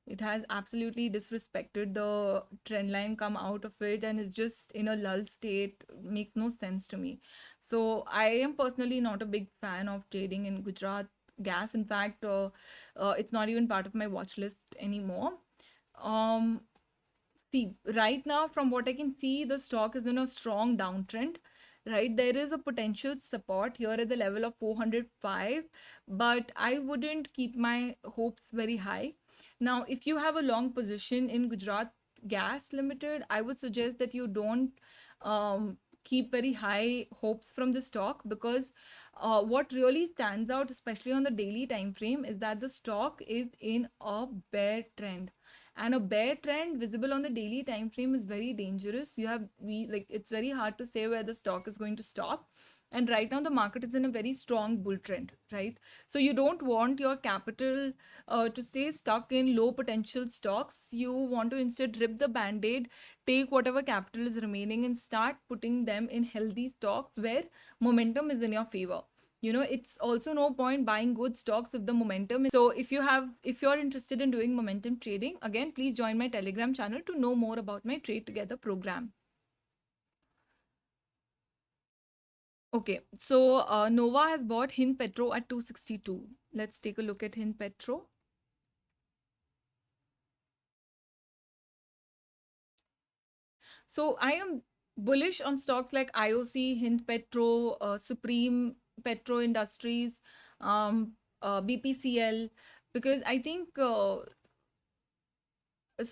It has absolutely disrespected the trend line, come out of it, and is just in a lull state. Makes no sense to me. So I am personally not a big fan of trading in Gujarat Gas. In fact, it's not even part of my watch list anymore. Um, See, right now, from what I can see, the stock is in a strong downtrend, right? There is a potential support here at the level of 405, but I wouldn't keep my hopes very high. Now, if you have a long position in Gujarat Gas Limited, I would suggest that you don't keep very high hopes from the stock, because what really stands out, especially on the daily time frame, is that the stock is in a bear trend, and a bear trend visible on the daily time frame is very dangerous. It's very hard to say where the stock is going to stop, and right now the market is in a very strong bull trend, right? So you don't want your capital to stay stuck in low potential stocks. You want to instead rip the band-aid, take whatever capital is remaining, and start putting them in healthy stocks where momentum is in your favor. It's also no point buying good stocks if the momentum is. So if you're interested in doing momentum trading, again, please join my Telegram channel to know more about my Trade Together program. Okay, so Nova has bought Hind Petro at 262. Let's take a look at Hind Petro. So I am bullish on stocks like IOC, Hind Petro, Supreme Petro Industries, BPCL, because I think so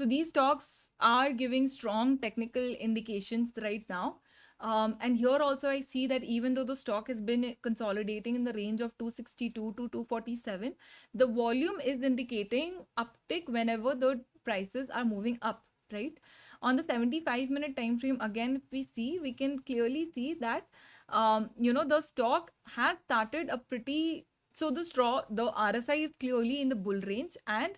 these stocks are giving strong technical indications right now. And here also I see that even though the stock has been consolidating in the range of 262 to 247, the volume is indicating uptick whenever the prices are moving up, right? On the 75-minute time frame, again, if we see, we can clearly see that the stock has started a pretty, so the RSI is clearly in the bull range, and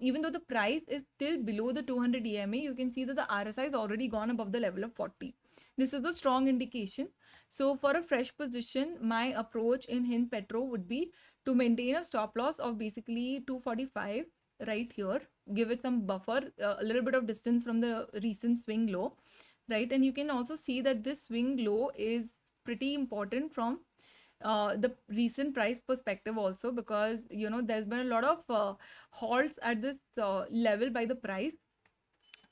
even though the price is still below the 200 EMA, you can see that the RSI has already gone above the level of 40. This is the strong indication. So for a fresh position, my approach in Hind Petro would be to maintain a stop loss of basically 245 right here, give it some buffer, a little bit of distance from the recent swing low, right? And you can also see that this swing low is pretty important from the recent price perspective also, because there's been a lot of halts at this level by the price.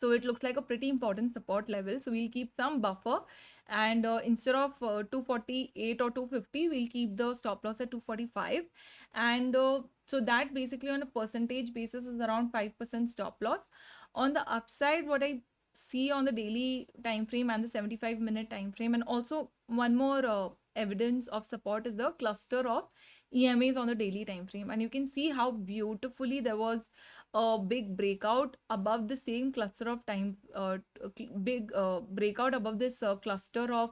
So it looks like a pretty important support level. So we'll keep some buffer, and instead of 248 or 250, we'll keep the stop loss at 245. And so that basically on a percentage basis is around 5% stop loss. On the upside, what I see on the daily time frame and the 75-minute time frame, and also one more evidence of support is the cluster of EMAs on the daily time frame. And you can see how beautifully there was a big breakout above the same cluster of time, big breakout above this cluster of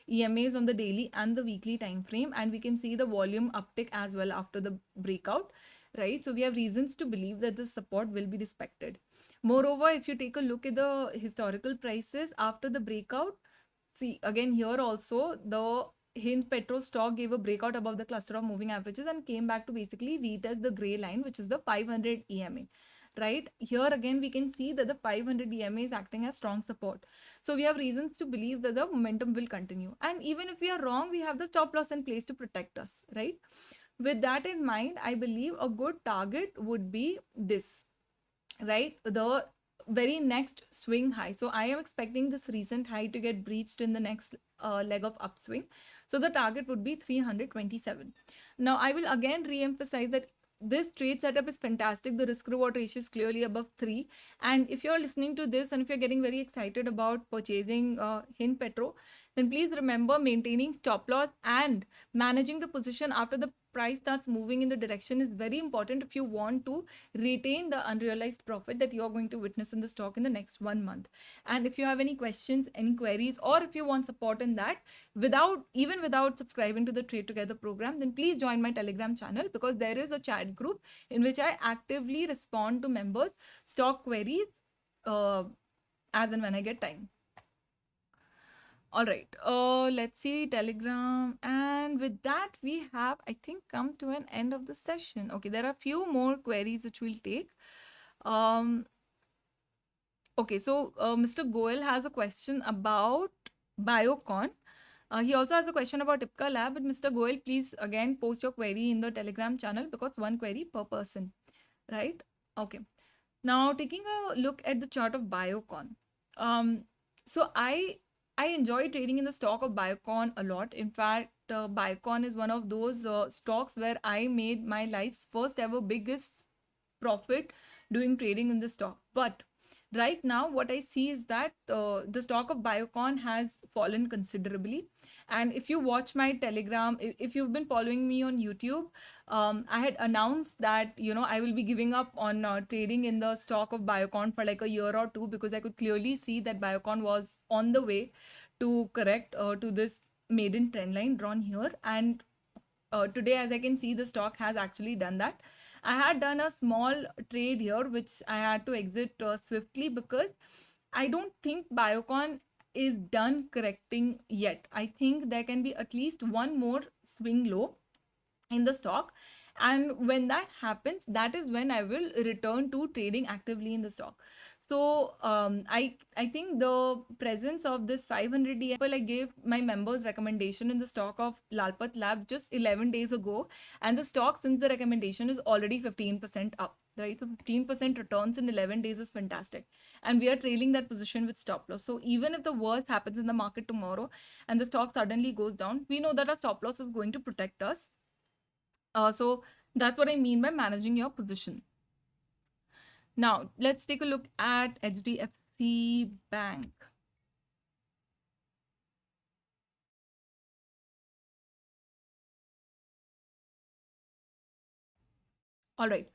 EMAs on the daily and the weekly time frame, and we can see the volume uptick as well after the breakout, right? So we have reasons to believe that the support will be respected. Moreover, if you take a look at the historical prices after the breakout, see again here also the Hind Petro stock gave a breakout above the cluster of moving averages and came back to basically retest the gray line, which is the 500 EMA. Right here again, we can see that the 500 EMA is acting as strong support. So we have reasons to believe that the momentum will continue. And even if we are wrong, we have the stop loss in place to protect us, right? With that in mind, I believe a good target would be this, right? The very next swing high. So I am expecting this recent high to get breached in the next leg of upswing. So the target would be 327. Now I will again re-emphasize that this trade setup is fantastic. The risk reward ratio is clearly above 3. And if you're listening to this and if you're getting very excited about purchasing Hind Petro, then please remember maintaining stop loss and managing the position after the price starts moving in the direction is very important if you want to retain the unrealized profit that you're going to witness in the stock in the next 1 month. And if you have any questions, any queries, or if you want support in that without subscribing to the Trade Together program, then please join my Telegram channel, because there is a chat group in which I actively respond to members' stock queries as and when I get time. All right, let's see Telegram. And with that, we have, I think, come to an end of the session. Okay, there are a few more queries which we'll take. Okay, so Mr. Goel has a question about Biocon. He also has a question about Ipca Lab. But Mr. Goel, please again post your query in the Telegram channel, because one query per person, right? Okay. Now taking a look at the chart of Biocon. So I enjoy trading in the stock of Biocon a lot. In fact, Biocon is one of those stocks where I made my life's first ever biggest profit doing trading in the stock. But right now, what I see is that the stock of Biocon has fallen considerably. And if you watch my Telegram, if you've been following me on YouTube, I had announced that, I will be giving up on trading in the stock of Biocon for like a year or two, because I could clearly see that Biocon was on the way to correct to this maiden trend line drawn here. And today, as I can see, the stock has actually done that. I had done a small trade here, which I had to exit swiftly, because I don't think Biocon is done correcting yet. I think there can be at least one more swing low in the stock. And when that happens, that is when I will return to trading actively in the stock. So I think the presence of this 500 DL, I gave my members recommendation in the stock of Lalpat Labs just 11 days ago, and the stock since the recommendation is already 15% up, right? So 15% returns in 11 days is fantastic, and we are trailing that position with stop loss. So even if the worst happens in the market tomorrow and the stock suddenly goes down, we know that our stop loss is going to protect us. So that's what I mean by managing your position. Now, let's take a look at HDFC Bank. All right.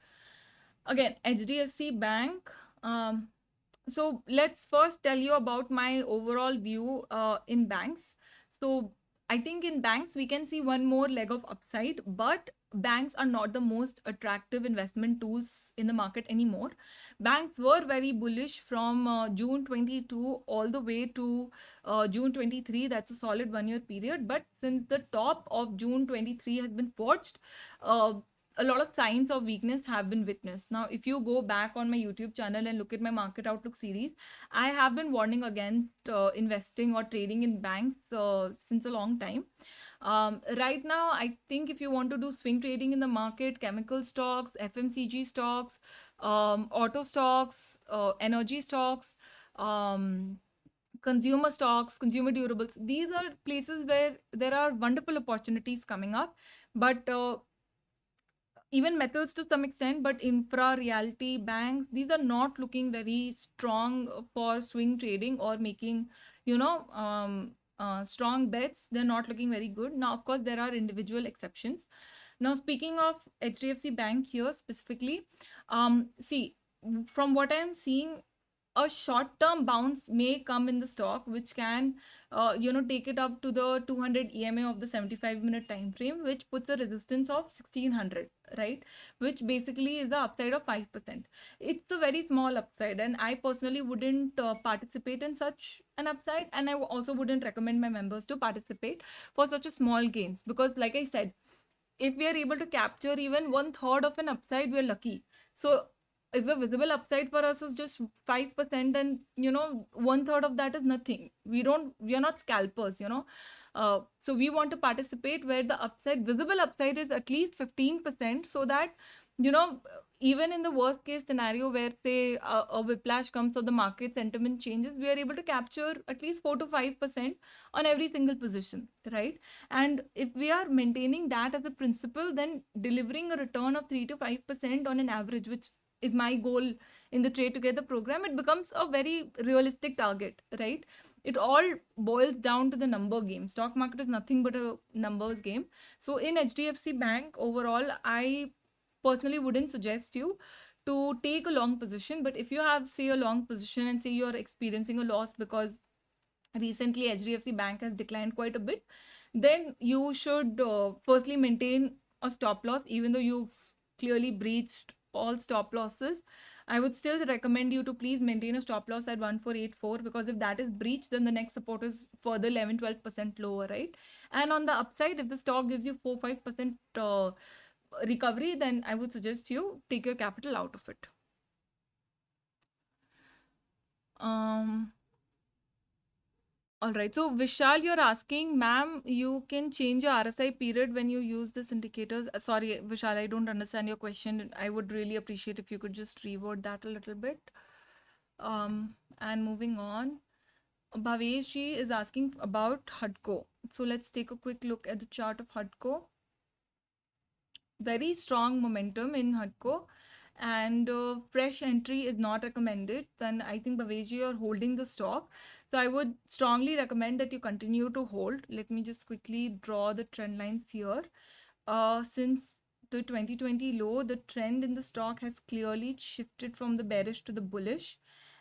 Again, HDFC Bank. So let's first tell you about my overall view in banks. So I think in banks we can see one more leg of upside, but banks are not the most attractive investment tools in the market anymore. Banks were very bullish from June 22 all the way to June 23. That's a solid 1 year period. But since the top of June 23 has been forged, uh, a lot of signs of weakness have been witnessed. Now, if you go back on my YouTube channel and look at my market outlook series, I have been warning against investing or trading in banks since a long time. Right now, I think if you want to do swing trading in the market, chemical stocks, FMCG stocks, auto stocks, energy stocks, um, consumer stocks, consumer durables, these are places where there are wonderful opportunities coming up. But even metals to some extent, but infra, realty, banks, these are not looking very strong for swing trading or making, strong bets. They're not looking very good. Now, of course, there are individual exceptions. Now, speaking of HDFC Bank here specifically, see, from what I'm seeing, a short-term bounce may come in the stock, which can, take it up to the 200 EMA of the 75-minute time frame, which puts a resistance of 1600, right? Which basically is the upside of 5%. It's a very small upside, and I personally wouldn't participate in such an upside, and I also wouldn't recommend my members to participate for such a small gains, because, like I said, if we are able to capture even 1/3 of an upside, we're lucky. So if the visible upside for us is just 5%, then 1/3 of that is nothing. We are not scalpers. So we want to participate where the visible upside is at least 15%, so that you know even in the worst case scenario where say a whiplash comes or the market sentiment changes, we are able to capture at least 4 to 5% on every single position, right? And if we are maintaining that as a principle, then delivering a return of 3 to 5% on an average, which is my goal in the Trade Together program, it becomes a very realistic target, right? It all boils down to the number game. Stock market is nothing but a numbers game. So in HDFC Bank, overall, I personally wouldn't suggest you to take a long position. But if you have, say, a long position and say you're experiencing a loss because recently HDFC Bank has declined quite a bit, then you should firstly maintain a stop loss, even though you've clearly breached all stop losses. I would still recommend you to please maintain a stop loss at 1484, because if that is breached, then the next support is further 11-12% lower, right? And on the upside, if the stock gives you 4-5% recovery, then I would suggest you take your capital out of it. Um, All right. So Vishal, you're asking, ma'am, you can change your RSI period when you use this indicators. Sorry, Vishal, I don't understand your question. I would really appreciate if you could just reword that a little bit. And moving on, Bhavesh ji is asking about HUDCO. So let's take a quick look at the chart of HUDCO. Very strong momentum in HUDCO, and fresh entry is not recommended. Then I think Bhavesh, you're holding the stock. So I would strongly recommend that you continue to hold. Let me just quickly draw the trend lines here. Since the 2020 low, the trend in the stock has clearly shifted from the bearish to the bullish.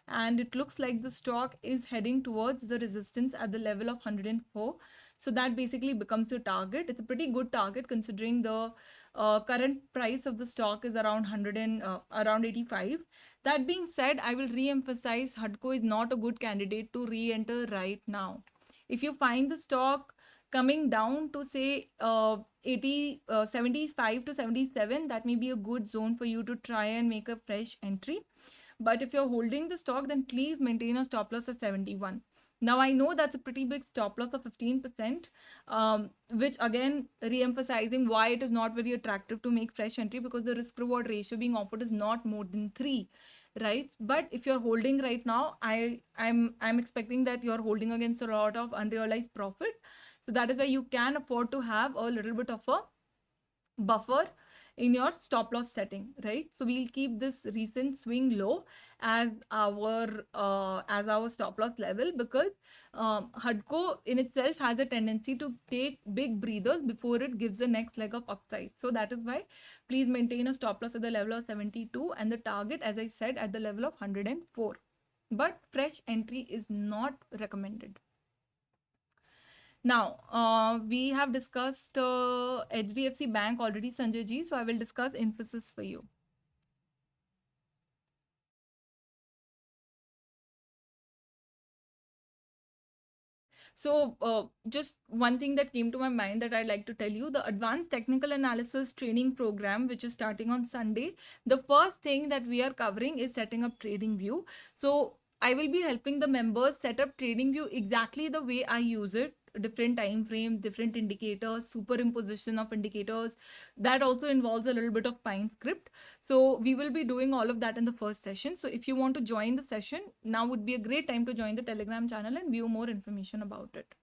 And it looks like the stock is heading towards the resistance at the level of 104. So that basically becomes your target. It's a pretty good target considering the current price of the stock is around 100 and around 85. That being said, I will re-emphasize HUDCO is not a good candidate to re-enter right now. If you find the stock coming down to say 75 to 77, that may be a good zone for you to try and make a fresh entry. But if you're holding the stock, then please maintain a stop loss of 71. Now, I know that's a pretty big stop loss of 15%, which again, re-emphasizing why it is not very attractive to make fresh entry, because the risk reward ratio being offered is not more than 3, right? But if you're holding right now, I'm expecting that you're holding against a lot of unrealized profit. So that is why you can afford to have a little bit of a buffer in your stop loss setting, right? So we'll keep this recent swing low as our stop loss level, because HUDCO in itself has a tendency to take big breathers before it gives the next leg of upside. So that is why please maintain a stop loss at the level of 72 and the target, as I said, at the level of 104. But fresh entry is not recommended. Now, we have discussed HDFC Bank already, Sanjay ji, so I will discuss Infosys for you. So just one thing that came to my mind that I'd like to tell you, the advanced technical analysis training program, which is starting on Sunday, the first thing that we are covering is setting up TradingView. So I will be helping the members set up TradingView exactly the way I use it, different time frames, different indicators, superimposition of indicators. That also involves a little bit of Pine script. So we will be doing all of that in the first session. So if you want to join the session, now would be a great time to join the Telegram channel and view more information about it.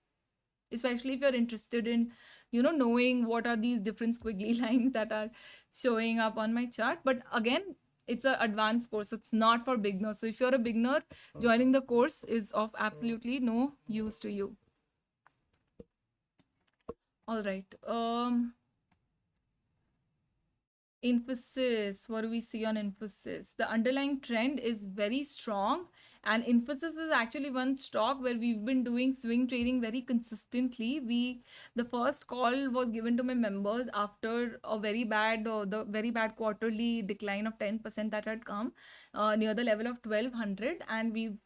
Especially if you're interested in, knowing what are these different squiggly lines that are showing up on my chart. But again, it's an advanced course. It's not for beginners. So if you're a beginner, joining the course is of absolutely no use to you. All right. Infosys, what do we see on Infosys? The underlying trend is very strong, and Infosys is actually one stock where we've been doing swing trading very consistently. The first call was given to my members after a very bad, the very bad quarterly decline of 10% that had come near the level of 1200, and we've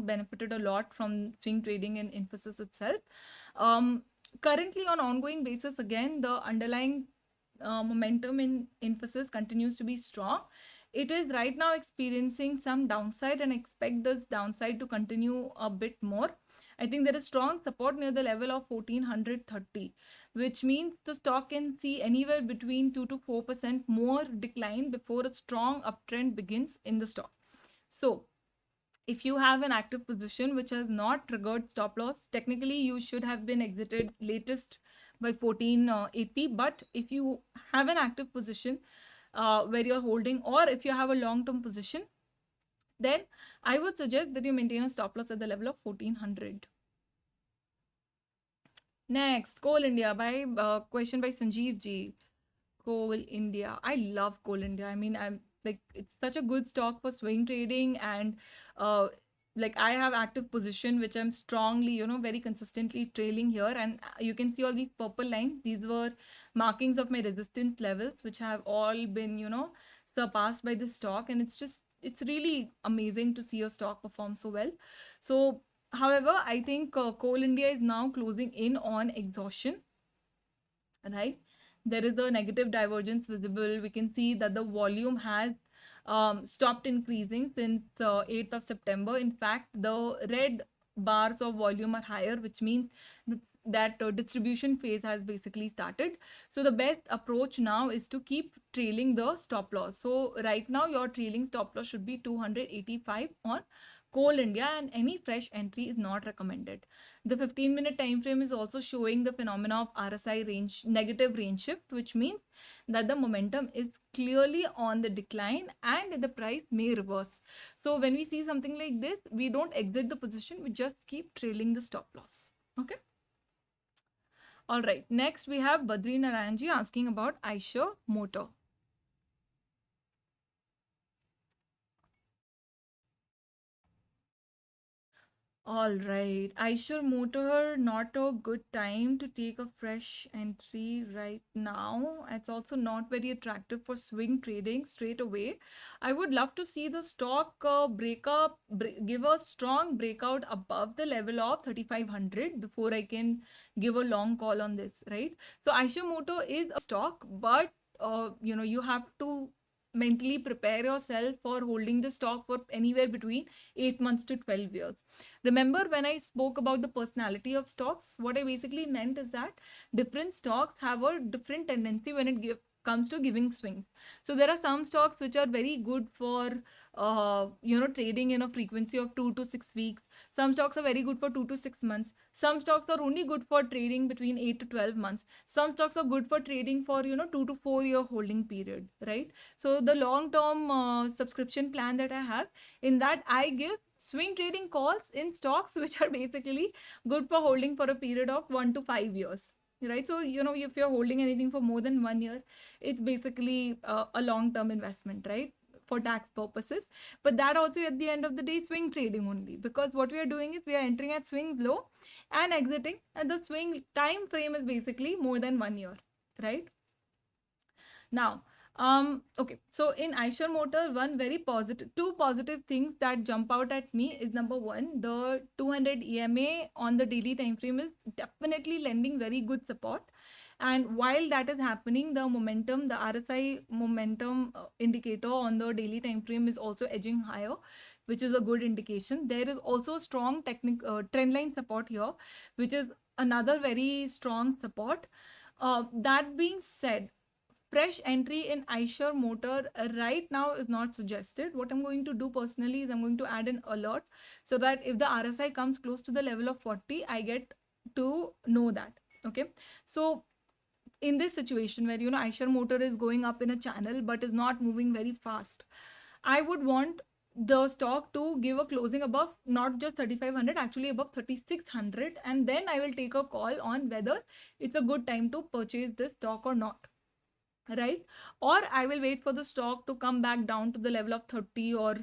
benefited a lot from swing trading in Infosys itself. Currently, on ongoing basis, again the underlying momentum in Infosys continues to be strong. It is right now experiencing some downside and expect this downside to continue a bit more. I think there is strong support near the level of 1430, which means the stock can see anywhere between 2 to 4% more decline before a strong uptrend begins in the stock. So if you have an active position which has not triggered stop loss, technically you should have been exited latest by 1480. But if you have an active position where you're holding, or if you have a long-term position, then I would suggest that you maintain a stop loss at the level of 1400. Next, Coal India by question by Sanjeev ji. Coal India. I love Coal India. I mean, I'm like, it's such a good stock for swing trading, and like I have active position which I'm strongly, very consistently trailing here, and you can see all these purple lines. These were markings of my resistance levels, which have all been, surpassed by the stock, and it's really amazing to see a stock perform so well. So, however, I think Coal India is now closing in on exhaustion, right? There is a negative divergence visible. We can see that the volume has stopped increasing since 8th of September. In fact, the red bars of volume are higher, which means that distribution phase has basically started. So the best approach now is to keep trailing the stop loss. So right now your trailing stop loss should be 285 on Coal India, and any fresh entry is not recommended. The 15-minute time frame is also showing the phenomena of RSI range, negative range shift, which means that the momentum is clearly on the decline and the price may reverse. So when we see something like this, we don't exit the position, we just keep trailing the stop loss. Okay. All right. Next, we have Badri Narayanji asking about Eicher Motor. All right. Eicher Motor, not a good time to take a fresh entry right now. It's also not very attractive for swing trading straight away. I would love to see the stock give a strong breakout above the level of 3500 before I can give a long call on this, right? So Eicher Motor is a stock, but you have to mentally prepare yourself for holding the stock for anywhere between 8 months to 12 years. Remember when I spoke about the personality of stocks, what I basically meant is that different stocks have a different tendency when it comes to giving swings. So there are some stocks which are very good for trading in a frequency of 2 to 6 weeks. Some stocks are very good for 2 to 6 months. Some stocks are only good for trading between 8 to 12 months. Some stocks are good for trading for 2 to 4 year holding period, right? So the long term subscription plan that I have, in that I give swing trading calls in stocks which are basically good for holding for a period of 1 to 5 years, right? So if you're holding anything for more than 1 year, it's basically a long term investment, right, for tax purposes. But that also at the end of the day swing trading only, because what we are doing is we are entering at swings low and exiting, and the swing time frame is basically more than 1 year, right? Now, okay, so in Eicher Motor, two positive things that jump out at me is, number one, the 200 EMA on the daily time frame is definitely lending very good support. And while that is happening, the RSI momentum indicator on the daily time frame is also edging higher, which is a good indication. There is also strong trend line support here, which is another very strong support. That being said, fresh entry in Eicher Motor right now is not suggested. What I'm going to do personally is I'm going to add an alert so that if the RSI comes close to the level of 40, I get to know that. Okay. So in this situation where, Eicher Motor is going up in a channel but is not moving very fast, I would want the stock to give a closing above not just 3,500, actually above 3,600. And then I will take a call on whether it's a good time to purchase this stock or not, right? Or I will wait for the stock to come back down to the level of 30 or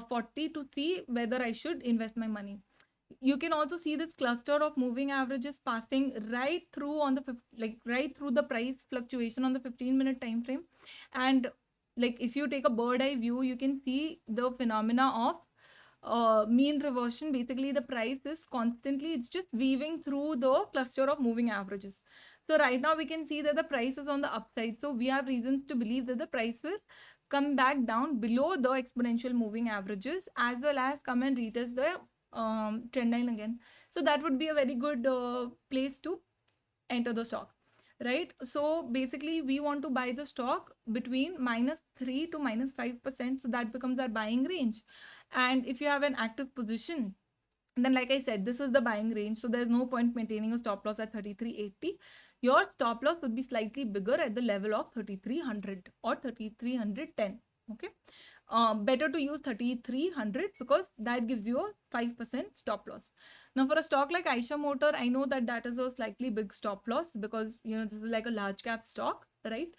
40 to see whether I should invest my money. You can also see this cluster of moving averages passing right through on the right through the price fluctuation on the 15-minute time frame. And if you take a bird eye view, you can see the phenomena of mean reversion. Basically, the price is constantly, it's just weaving through the cluster of moving averages. So right now we can see that the price is on the upside. So we have reasons to believe that the price will come back down below the exponential moving averages, as well as come and retest the trend line again. So that would be a very good place to enter the stock, right? So basically we want to buy the stock between -3 to -5%. So that becomes our buying range. And if you have an active position, then like I said, this is the buying range. So there's no point maintaining a stop loss at 3380. Your stop loss would be slightly bigger at the level of 3300 or 3310. Okay. Better to use 3300 because that gives you a 5% stop loss. Now for a stock like Eicher Motor, I know that that is a slightly big stop loss because this is like a large cap stock, right?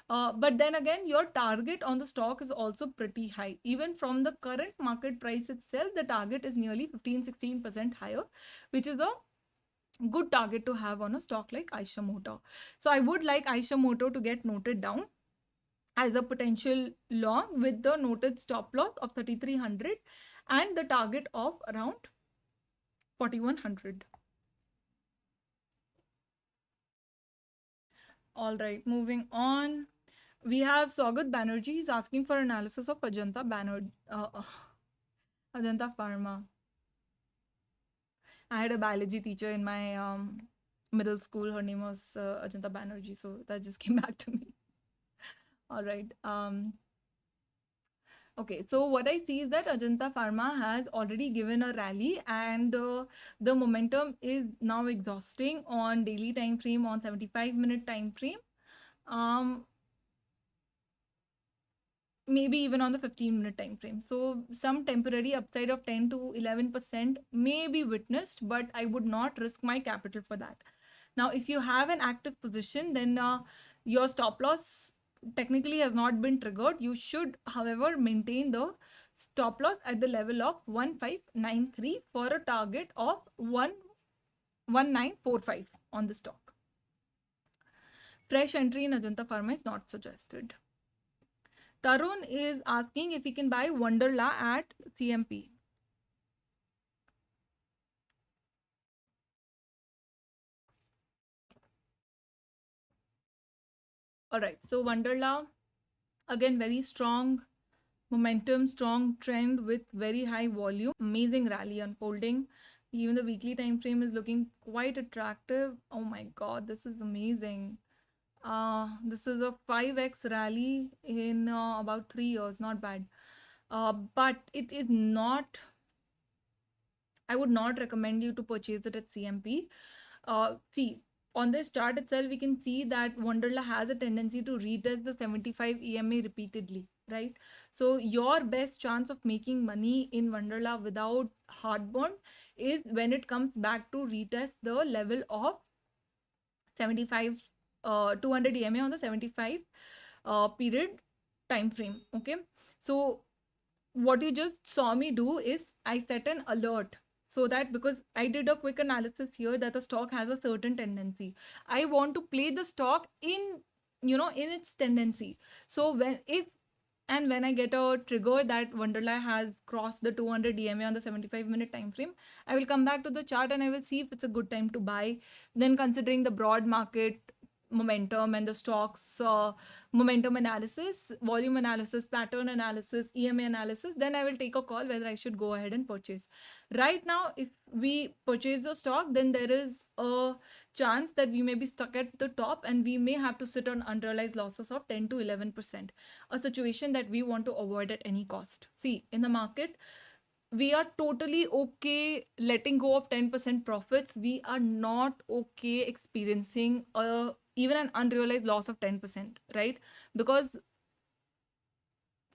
But then again, your target on the stock is also pretty high. Even from the current market price itself, the target is nearly 15-16% higher, which is a good target to have on a stock like Eicher Motor. So I would like Eicher Motor to get noted down as a potential long with the noted stop loss of 3300 and the target of around 4100. All right, moving on. We have Swagat Banerjee. He's asking for analysis of Ajanta Pharma. I had a biology teacher in my middle school. Her name was Ajanta Banerjee. So that just came back to me. All right. Okay, so what I see is that Ajanta Pharma has already given a rally, and the momentum is now exhausting on daily time frame, on 75-minute time frame. Maybe even on the 15-minute time frame. So some temporary upside of 10 to 11% may be witnessed, but I would not risk my capital for that. Now, if you have an active position, then your stop loss technically has not been triggered. You should, however, maintain the stop loss at the level of 1593 for a target of 1945 on the stock. Fresh entry in Ajanta Pharma is not suggested. Tarun is asking if he can buy Wonderla at CMP. All right, so Wonderla, again, very strong momentum, strong trend with very high volume, amazing rally unfolding. Even the weekly time frame is looking quite attractive. Oh my God, this is amazing. This is a 5x rally in about 3 years. Not bad. But it is not, I would not recommend you to purchase it at CMP. See, on this chart itself, we can see that Wonderla has a tendency to retest the 75 EMA repeatedly, right? So your best chance of making money in Wonderla without hard bond is when it comes back to retest the level of 75, 200 EMA on the 75 period time frame. Okay, so what you just saw me do is I set an alert, so that because I did a quick analysis here that the stock has a certain tendency, I want to play the stock in, in its tendency. So when I get a trigger that Wonderla has crossed the 200 DMA on the 75-minute time frame, I will come back to the chart and I will see if it's a good time to buy. Then, considering the broad market momentum and the stocks momentum analysis, volume analysis, pattern analysis, EMA analysis, then I will take a call whether I should go ahead and purchase. Right now, if we purchase the stock, then there is a chance that we may be stuck at the top and we may have to sit on unrealized losses of 10 to 11%, a situation that we want to avoid at any cost. See, in the market, we are totally okay letting go of 10% profits. We are not okay experiencing even an unrealized loss of 10%, right? Because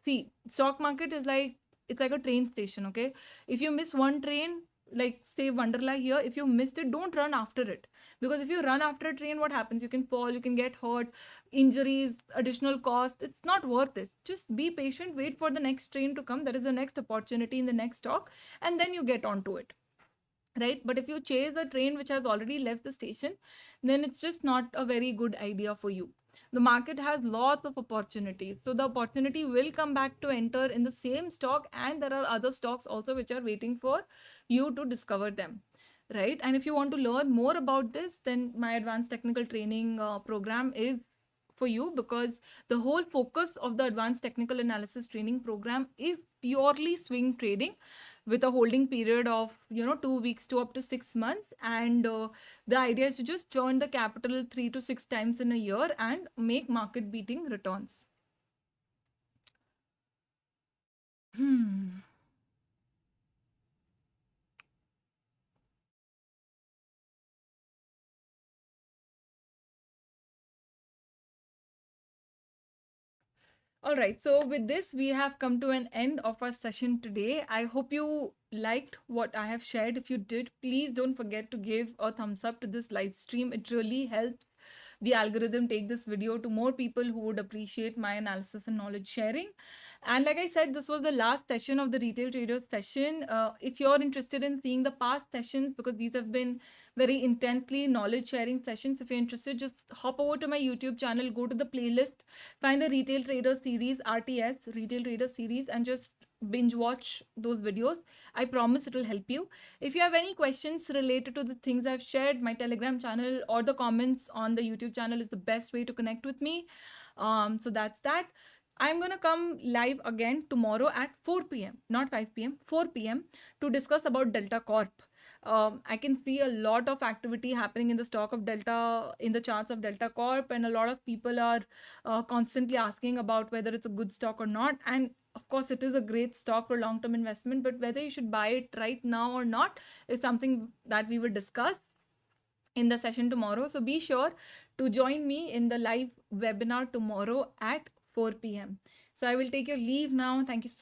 see, stock market is like, it's like a train station. Okay, if you miss one train, like say Wonderla here, if you missed it, don't run after it, because if you run after a train, what happens? You can fall, you can get hurt, injuries, additional cost. It's not worth it. Just be patient, wait for the next train to come, that is the next opportunity in the next stock, and then you get onto it, right? But if you chase a train which has already left the station, then it's just not a very good idea for you. The market has lots of opportunities, so the opportunity will come back to enter in the same stock, and there are other stocks also which are waiting for you to discover them, right? And if you want to learn more about this, then my advanced technical training program is for you, because the whole focus of the advanced technical analysis training program is purely swing trading, with a holding period of 2 weeks to up to 6 months. And the idea is to just churn the capital 3 to 6 times in a year and make market beating returns. Hmm. All right, so with this, we have come to an end of our session today. I hope you liked what I have shared. If you did, please don't forget to give a thumbs up to this live stream. It really helps the algorithm take this video to more people who would appreciate my analysis and knowledge sharing. And like I said, this was the last session of the Retail Traders session. If you're interested in seeing the past sessions, because these have been very intensely knowledge sharing sessions, if you're interested, just hop over to my YouTube channel, go to the playlist, find the Retail Traders series, RTS, Retail Traders series, and just binge watch those videos. I promise it will help you. If you have any questions related to the things I've shared, my Telegram channel or the comments on the YouTube channel is the best way to connect with me. So that's that. I'm going to come live again tomorrow at 4 p.m., not 5 p.m., 4 p.m. to discuss about Delta Corp. I can see a lot of activity happening in the stock of Delta, in the charts of Delta Corp, and a lot of people are constantly asking about whether it's a good stock or not. And of course, it is a great stock for long-term investment, but whether you should buy it right now or not is something that we will discuss in the session tomorrow. So be sure to join me in the live webinar tomorrow at 4 p.m. So I will take your leave now. Thank you so